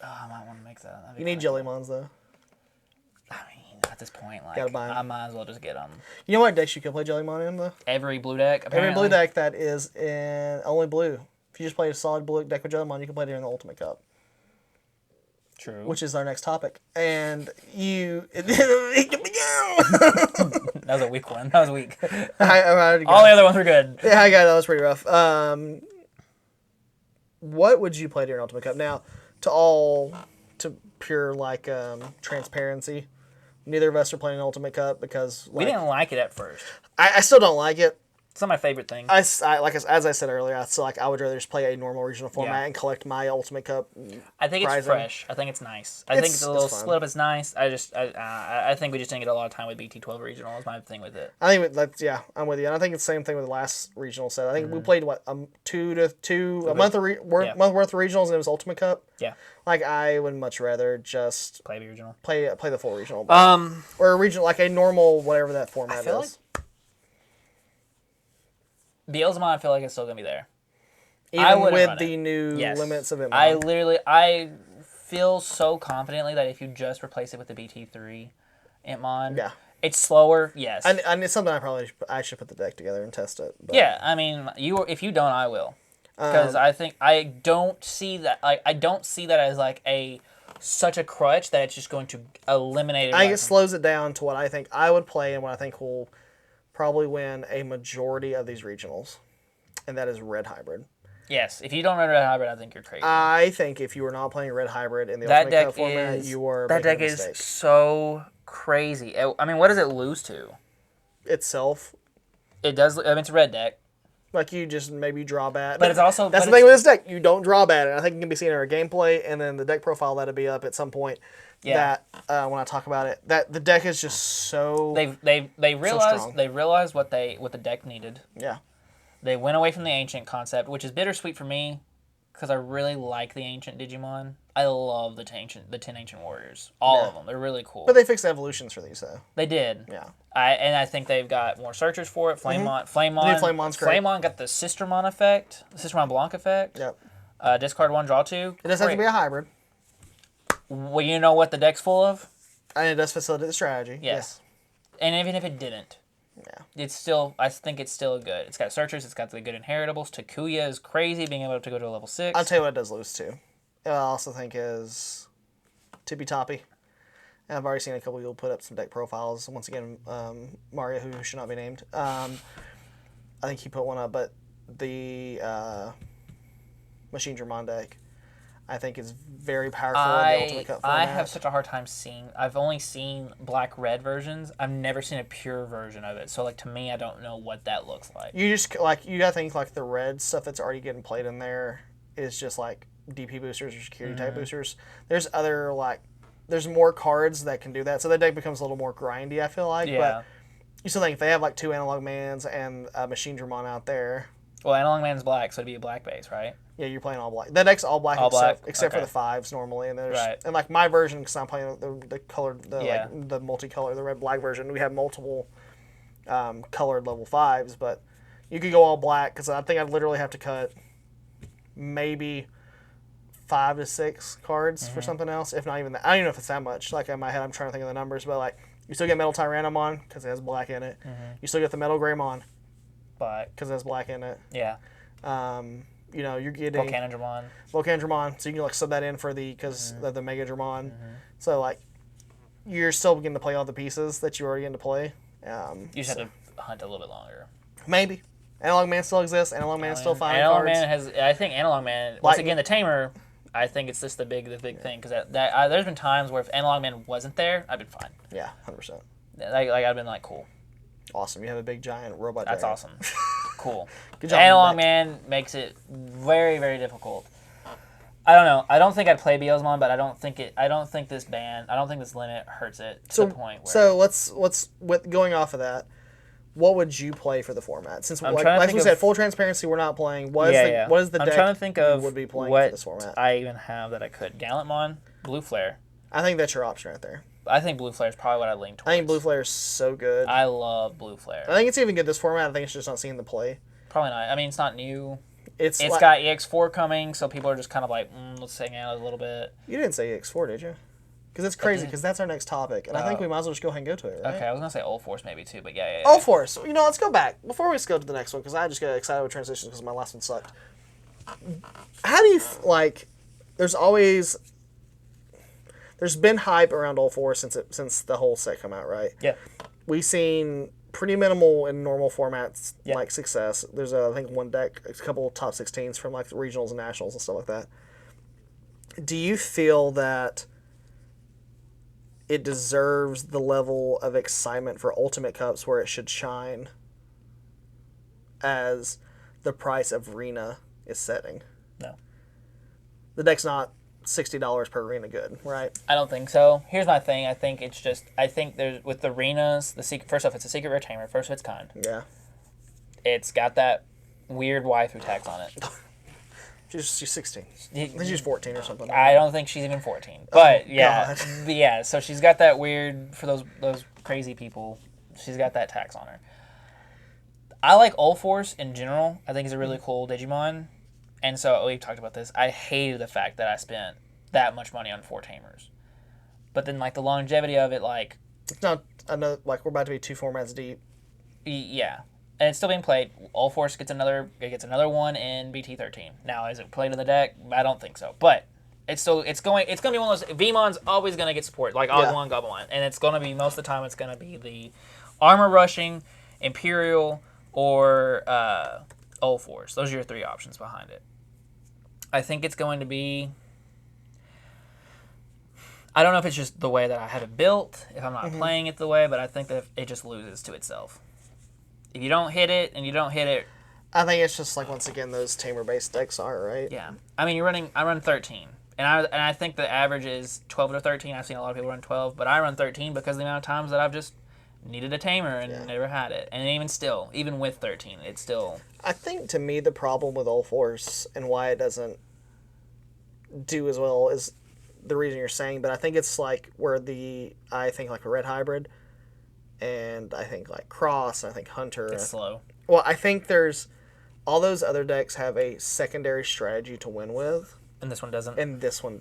Oh, I might want to make that. You need Jellymons, though. I mean, at this point, like, gotta buy 'em. I might as well just get them. You know what decks you can play Jellymon in, though? Every blue deck, apparently. Every blue deck that is in only blue. If you just play a solid blue deck with Jellymon, you can play it in the Ultimate Cup. True. Which is our next topic. And you... That was a weak one. That was weak. All the other ones were good. Yeah, I got it. That was pretty rough. What would you play during Ultimate Cup? Now, to pure, like, transparency, neither of us are playing Ultimate Cup because... Like, we didn't like it at first. I still don't like it. It's not my favorite thing. As I said earlier, I would rather just play a normal regional format and collect my Ultimate Cup. I think it's fresh. I think it's nice. I think it's a little split up. It's nice. I think we just didn't get a lot of time with BT12 regional. Is my thing with it. I think I'm with you, and I think it's the same thing with the last regional set. I think we played a month worth of regionals, and it was Ultimate Cup. Yeah. Like I would much rather just play the regional. Play the full regional. Or a regional, like a normal whatever that format is. Beelzemon, I feel like it's still gonna be there. Even with the new limits of it. I feel so confidently that if you just replace it with the BT3 Entmon, it's slower. Yes, and it's something I should put the deck together and test it. But. Yeah, I mean, if you don't, I will, because I don't see that as like such a crutch that it's just going to eliminate it. I think it slows it down to what I think I would play and what I think will probably win a majority of these regionals, and that is Red Hybrid. Yes, if you don't run Red Hybrid, I think you're crazy. I think if you are not playing Red Hybrid in the Ultimate Cup format, you are making a mistake. That deck is so crazy. I mean, what does it lose to? Itself. It does. I mean, it's a red deck. Like you just maybe draw bad. But it's also that's the thing with this deck. You don't draw bad, and I think it can be seen in our gameplay, and then the deck profile that'll be up at some point. Yeah. That when I talk about it, that the deck is just so they realized what the deck needed. Yeah. They went away from the ancient concept, which is bittersweet for me, because I really like the ancient Digimon. I love the 10 ancient warriors, all of them. They're really cool. But they fixed the evolutions for these though. They did. Yeah. I think they've got more searchers for it. Flamemon's great. Flamemon got the Sistermon effect, the Sistermon Blanc effect. Yep. Discard 1, draw 2. It does have to be a hybrid. Well, you know what the deck's full of? And it does facilitate the strategy. Yes. Yeah. And even if it didn't, it's still. I think it's still good. It's got searchers. It's got the good inheritables. Takuya is crazy, being able to go to a level 6. I'll tell you what it does lose to. I also think is Tippy Toppy. And I've already seen a couple people put up some deck profiles. Once again, Mario, who should not be named. I think he put one up, but the Machine Dramon deck, I think is very powerful in the Ultimate Cup format. I have such a hard time seeing. I've only seen black-red versions. I've never seen a pure version of it. So, like, to me, I don't know what that looks like. You just, you gotta think, the red stuff that's already getting played in there is just, DP boosters or security-type boosters. There's other, there's more cards that can do that. So, the deck becomes a little more grindy, I feel like. Yeah. But you still think if they have, 2 Analog Mans and a Machine Dramon out there. Well, Analog Man's black, so it'd be a black base, right? Yeah, you're playing all black. That deck's all black except for the 5s normally, and there's and my version, because I'm playing the colored, the multicolor, the red black version. We have multiple colored level 5s, but you could go all black because I think I'd literally have to cut maybe 5 to 6 cards for something else, if not even that. I don't even know if it's that much. In my head, I'm trying to think of the numbers, but you still get Metal Tyrannomon because it has black in it. You still get the Metal Greymon, black, because it has black in it. Yeah. You're getting Volcanodramon, so you can sub that in for because of the Mega Dramon. So you're still getting to play all the pieces that you already getting to play. You just have to hunt a little bit longer. Maybe. Analog Man still exists. Analog Man's still finding cards. Man has. I think Analog Man. Once again, the Tamer. I think it's just the big thing because there's been times where if Analog Man wasn't there, I'd been fine. Yeah, 100%. I'd been cool. Awesome. You have a big giant robot. That's awesome. Cool. Good job. Analog Man makes it very, very difficult. I don't know. I don't think I'd play Beelzemon, but I don't think this limit hurts it to the point where. So let's going off of that. What would you play for the format? Since like we said, full transparency, we're not playing. What is the deck? I'm trying to think of you would be playing what for this format. I even have that I could. Gallantmon, Blue Flare. I think that's your option right there. I think Blue Flare is probably what I lean towards. I think Blue Flare is so good. I love Blue Flare. I think it's even good this format. I think it's just not seeing the play. Probably not. I mean, it's not new. It's got EX4 coming, so people are just kind of let's hang out a little bit. You didn't say EX4, did you? Because it's crazy, because that's our next topic, and I think we might as well just go ahead and go to it, right? Okay, I was going to say Old Force maybe too, but yeah. Old Force. Let's go back. Before we just go to the next one, because I just got excited with transitions because my last one sucked. How do you, there's been hype around Old Force since the whole set come out, right? Yeah. We've seen pretty minimal in normal formats, success. There's, I think, one deck, a couple of top 16s from, the regionals and nationals and stuff like that. Do you feel that it deserves the level of excitement for Ultimate Cups where it should shine as the price of Arena is setting. No. The deck's not $60 per arena good, right? I don't think so. Here's my thing. I think there's, with the arenas, first off, it's a secret rare tamer, first of its kind. Yeah. It's got that weird waifu tax on it. She's 16. She's 14 or something. I don't think she's even 14. But yeah, so she's got that weird, for those crazy people, she's got that tax on her. I like Ulforce in general. I think he's a really cool Digimon. And so we've talked about this. I hated the fact that I spent that much money on 4 tamers. But then like the longevity of it, like, it's not another, like, we're about to be 2 formats deep. Yeah. And it's still being played. Ulforce gets another one in BT13. Now, is it played in the deck? I don't think so. But it's gonna be one of those, Vmon's always gonna get support, like Agumon, Gabumon. And it's gonna be, most of the time it's gonna be the armor rushing, Imperial, or Ulforce. Those are your 3 options behind it. I think it's going to be, I don't know if it's just the way that I have it built, if I'm not playing it the way, but I think that it just loses to itself. If you don't hit it, I think it's just like, once again, those tamer-based decks are, right? Yeah. I mean, I run 13. And I think the average is 12 to 13. I've seen a lot of people run 12, but I run 13 because of the amount of times that I've just needed a tamer and never had it. And even with 13, it's still... I think, to me, the problem with Ulforce and why it doesn't do as well is the reason you're saying, but I think it's like I think like a Red Hybrid, and I think like Cross, and I think Hunter. It's slow. Well, I think there's... all those other decks have a secondary strategy to win with. And this one doesn't. This one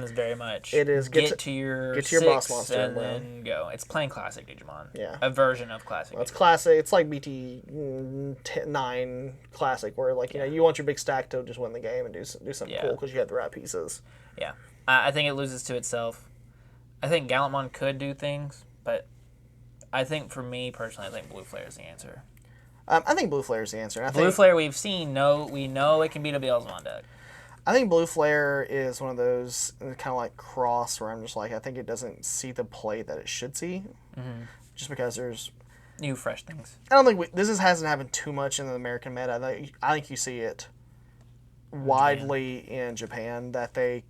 is very much. It is get to your boss monster and then go. It's playing classic Digimon. Yeah. A version of classic. Well, it's classic. It's like BT 9 classic, where like you want your big stack to just win the game and do something cool because you have the right pieces. Yeah, I think it loses to itself. I think Gallantmon could do things, but I think for me personally, I think Blue Flare is the answer. I think Blue Flare is the answer. Blue Flare, we know it can beat a Beelzemon deck. I think Blue Flare is one of those kind of like Cross, where I'm just like, I think it doesn't see the play that it should see, just because there's new fresh things. I don't think hasn't happened too much in the American meta. I think you see it widely in Japan that the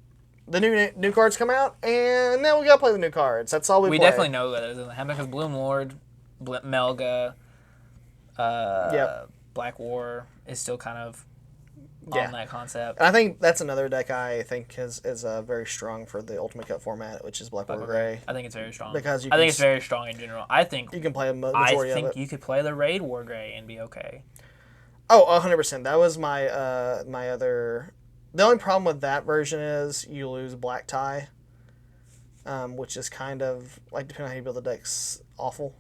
new cards come out, and now we gotta play the new cards. That's all we play. Definitely know that it doesn't happen because Bloom Lord, Melga, Black War is still kind of on that concept. And I think that's another deck I think is very strong for the Ultimate Cup format, which is Black War Gray. I think it's very strong. Because I think it's very strong in general. I think you can play a majority of it. I think you could play the Raid War Gray and be okay. Oh, 100%. That was my other... The only problem with that version is you lose Black Tie, which is kind of, like, depending on how you build the deck's awful.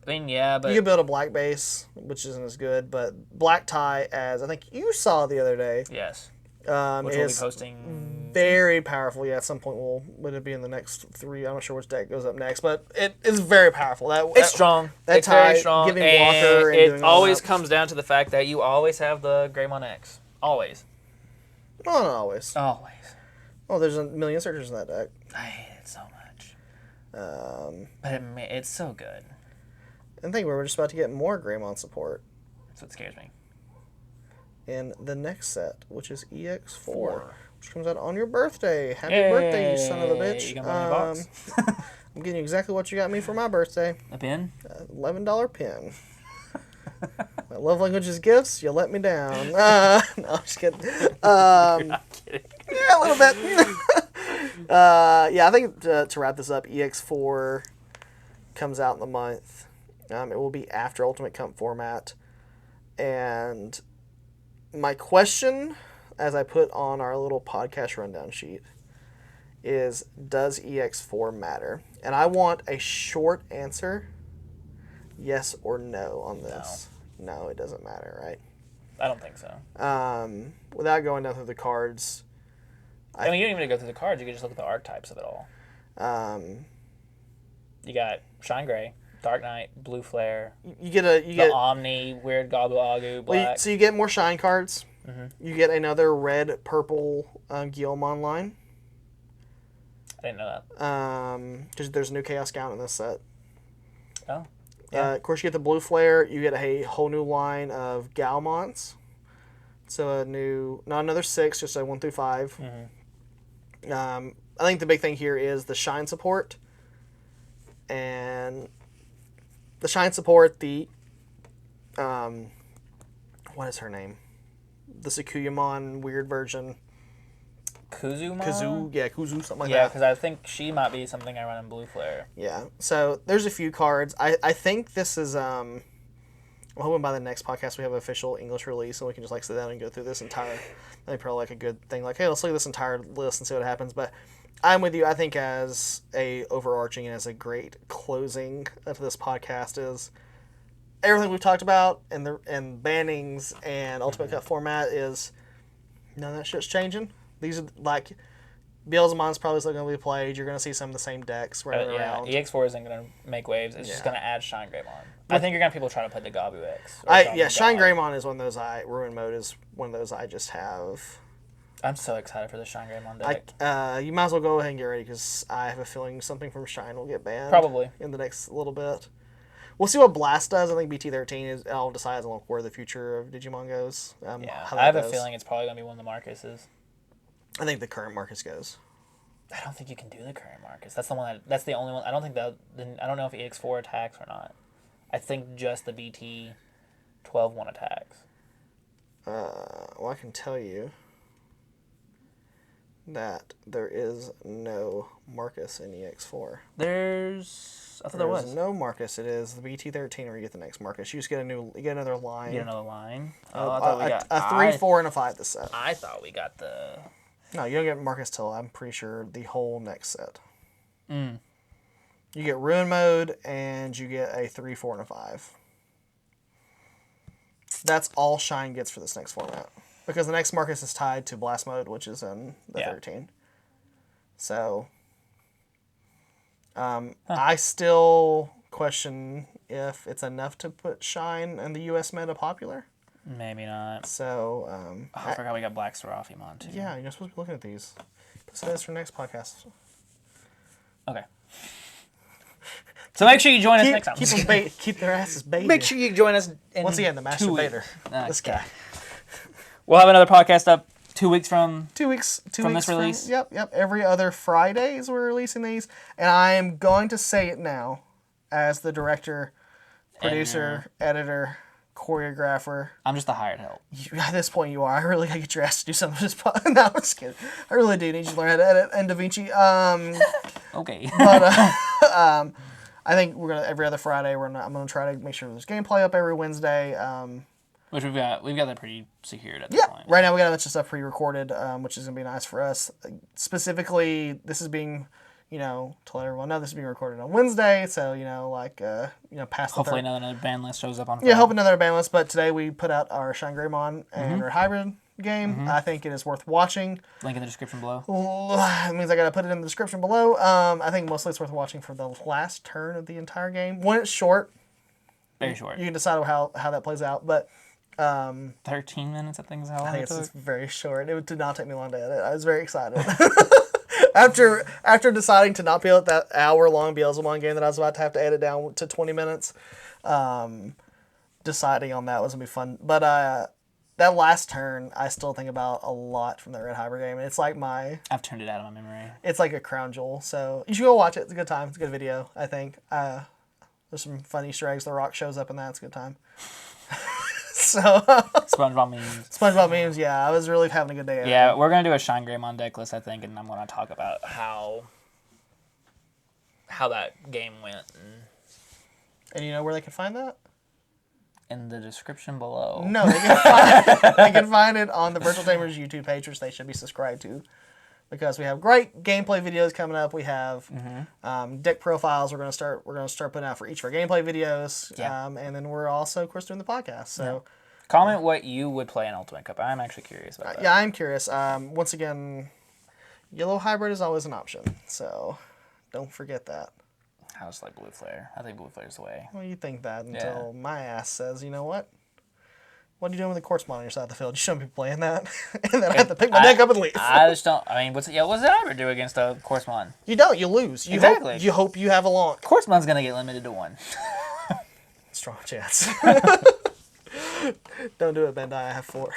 I mean, yeah, but... You can build a black base, which isn't as good, but Black Tie, as I think you saw the other day... Yes. Which we'll be posting... Very powerful. Yeah, at some point would it be in the next 3? I'm not sure which deck goes up next, but it is very powerful. It's strong. It's very strong. Giving Walker and it always comes down to the fact that you always have the Greymon X. Always. Well, not always. Always. Oh, there's a million searchers in that deck. I hate it so much. But it's so good. And I think we're just about to get more Greymon support. That's what scares me. In the next set, which is EX4, which comes out on your birthday. Happy birthday, you son of a bitch. You got my box. I'm getting you exactly what you got me for my birthday. A pin? $11 pin. My love language is gifts. You let me down. No, I'm just kidding. You're not kidding. Yeah, a little bit. Yeah, I think to wrap this up, EX4 comes out in the month. It will be after Ultimate Cup format. And my question, as I put on our little podcast rundown sheet, is, does EX4 matter? And I want a short answer, yes or no, on this. No, it doesn't matter, right? I don't think so. Without going down through the cards... I mean, you don't even need to go through the cards. You can just look at the archetypes of it all. You got Shine Gray, Dark Knight, Blue Flare. You get Omni, Weird Gabu Agu, Black. Well, so you get more Shine cards. Mm-hmm. You get another red, purple Guillemon line. I didn't know that. Because there's a new Chaos Scout in this set. Oh. Yeah. Of course, you get the blue flare. You get a whole new line of Galmons. So not another 6, just a 1 through 5. I think the big thing here is the shine support. And the shine support, what is her name? The Sakuyamon weird version. Kuzumon? Kuzu, something like that. Yeah, because I think she might be something I run in Blue Flare. Yeah, so there's a few cards. I think this is, I'm hoping by the next podcast we have an official English release and we can just sit down and go through this entire, that'd be probably a good thing. Hey, let's look at this entire list and see what happens. But I'm with you. I think as a overarching and as a great closing to this podcast is everything we've talked about and bannings and Ultimate Cup format is none of that shit's changing. These are Beelzemon's probably still going to be played. You're going to see some of the same decks running around. EX4 isn't going to make waves. It's just going to add Shine Greymon. I think you're going to have people trying to play the Gabu X. Shine Greymon is one of those Ruin Mode is one of those I just have. I'm so excited for the Shine Greymon deck. You might as well go ahead and get ready because I have a feeling something from Shine will get banned. Probably. In the next little bit. We'll see what Blast does. I think BT13 I'll decide where the future of Digimon goes. I have a feeling it's probably going to be one of the Marcuses. I think the current Marcus goes. I don't think you can do the current Marcus. That's the one. That's the only one. I don't think I don't know if EX4 attacks or not. I think just the BT 12 one attacks. Well, I can tell you that there is no Marcus in EX4. I thought there was. There's no Marcus. It is the BT13 where you get the next Marcus. You just get another line. You get another line. I thought we got a 3, 4, and a 5 this set. I thought we got the. No, you don't get Marcus till I'm pretty sure the whole next set. You get Ruin Mode and you get a 3, 4, and a 5. That's all Shine gets for this next format. Because the next Marcus is tied to Blast Mode, which is in the 13. So, I still question if it's enough to put Shine in the US meta popular. Maybe not. So, I forgot we got Black Seraphimon too. Yeah, you're supposed to be looking at these. So that's for next podcast. Okay. So make sure you join us next time. Keep their asses baited. Make sure you join us in once again, the master baiter. This guy. We'll have another podcast up 2 weeks from 2 weeks from this release. Yep. Every other Fridays we're releasing these, and I am going to say it now, as the director, producer, editor, choreographer. I'm just a hired help. At this point, you are. I really gotta get your ass to do something with this podcast. No, I'm just kidding. I really do need you to learn how to edit and DaVinci. Okay. But I think we're gonna every other Friday. I'm gonna try to make sure there's gameplay up every Wednesday. Which we've got that pretty secured at this point. Right now we got a bunch of stuff pre-recorded, which is gonna be nice for us. Specifically, this is being, to let everyone know this is being recorded on Wednesday, so past. Hopefully another ban list shows up on Friday. Yeah, hope another ban list. But today we put out our Shine Greymon and Red Hybrid game. I think it is worth watching. Link in the description below. It means I gotta put it in the description below. I think mostly it's worth watching for the last turn of the entire game. When it's short, very short. You can decide how that plays out, but. 13 minutes, I think is how long it took. It's very short. It did not take me long to edit. I was very excited. After deciding to not build that hour-long Beelzemon game that I was about to have to edit down to 20 minutes, deciding on that was going to be fun. But that last turn, I still think about a lot from that Red Hybrid game. It's like I've turned it out of my memory. It's like a crown jewel. So you should go watch it. It's a good time. It's a good video, I think. There's some fun Easter eggs. The Rock shows up in that. It's a good time. So SpongeBob memes, yeah. I was really having a good day. Yeah, we're gonna do a Shine Greymon deck list, I think, and I'm gonna talk about how that game went. And you know where they can find that? In the description below. No, they can find it on the Virtual Tamers YouTube page, which they should be subscribed to, because we have great gameplay videos coming up. We have deck profiles. We're gonna start putting out for each of our gameplay videos. Yeah. And then we're also, of course, doing the podcast. So comment what you would play in Ultimate Cup. I'm actually curious about that. Yeah, I'm curious. Once again, Yellow Hybrid is always an option, so don't forget that. I just like Blue Flare. I think Blue Flare's the way. Well, you think that until my ass says, you know what? What are you doing with the quartz on your side of the field? You shouldn't be playing that. And then I have to pick my deck up and leave. I just don't. I mean, what's it ever do against a Quartzmon? You don't. You lose. You exactly. You hope you have a launch. Quartzmon's going to get limited to 1. Strong chance. Don't do it, Bandai. I have 4.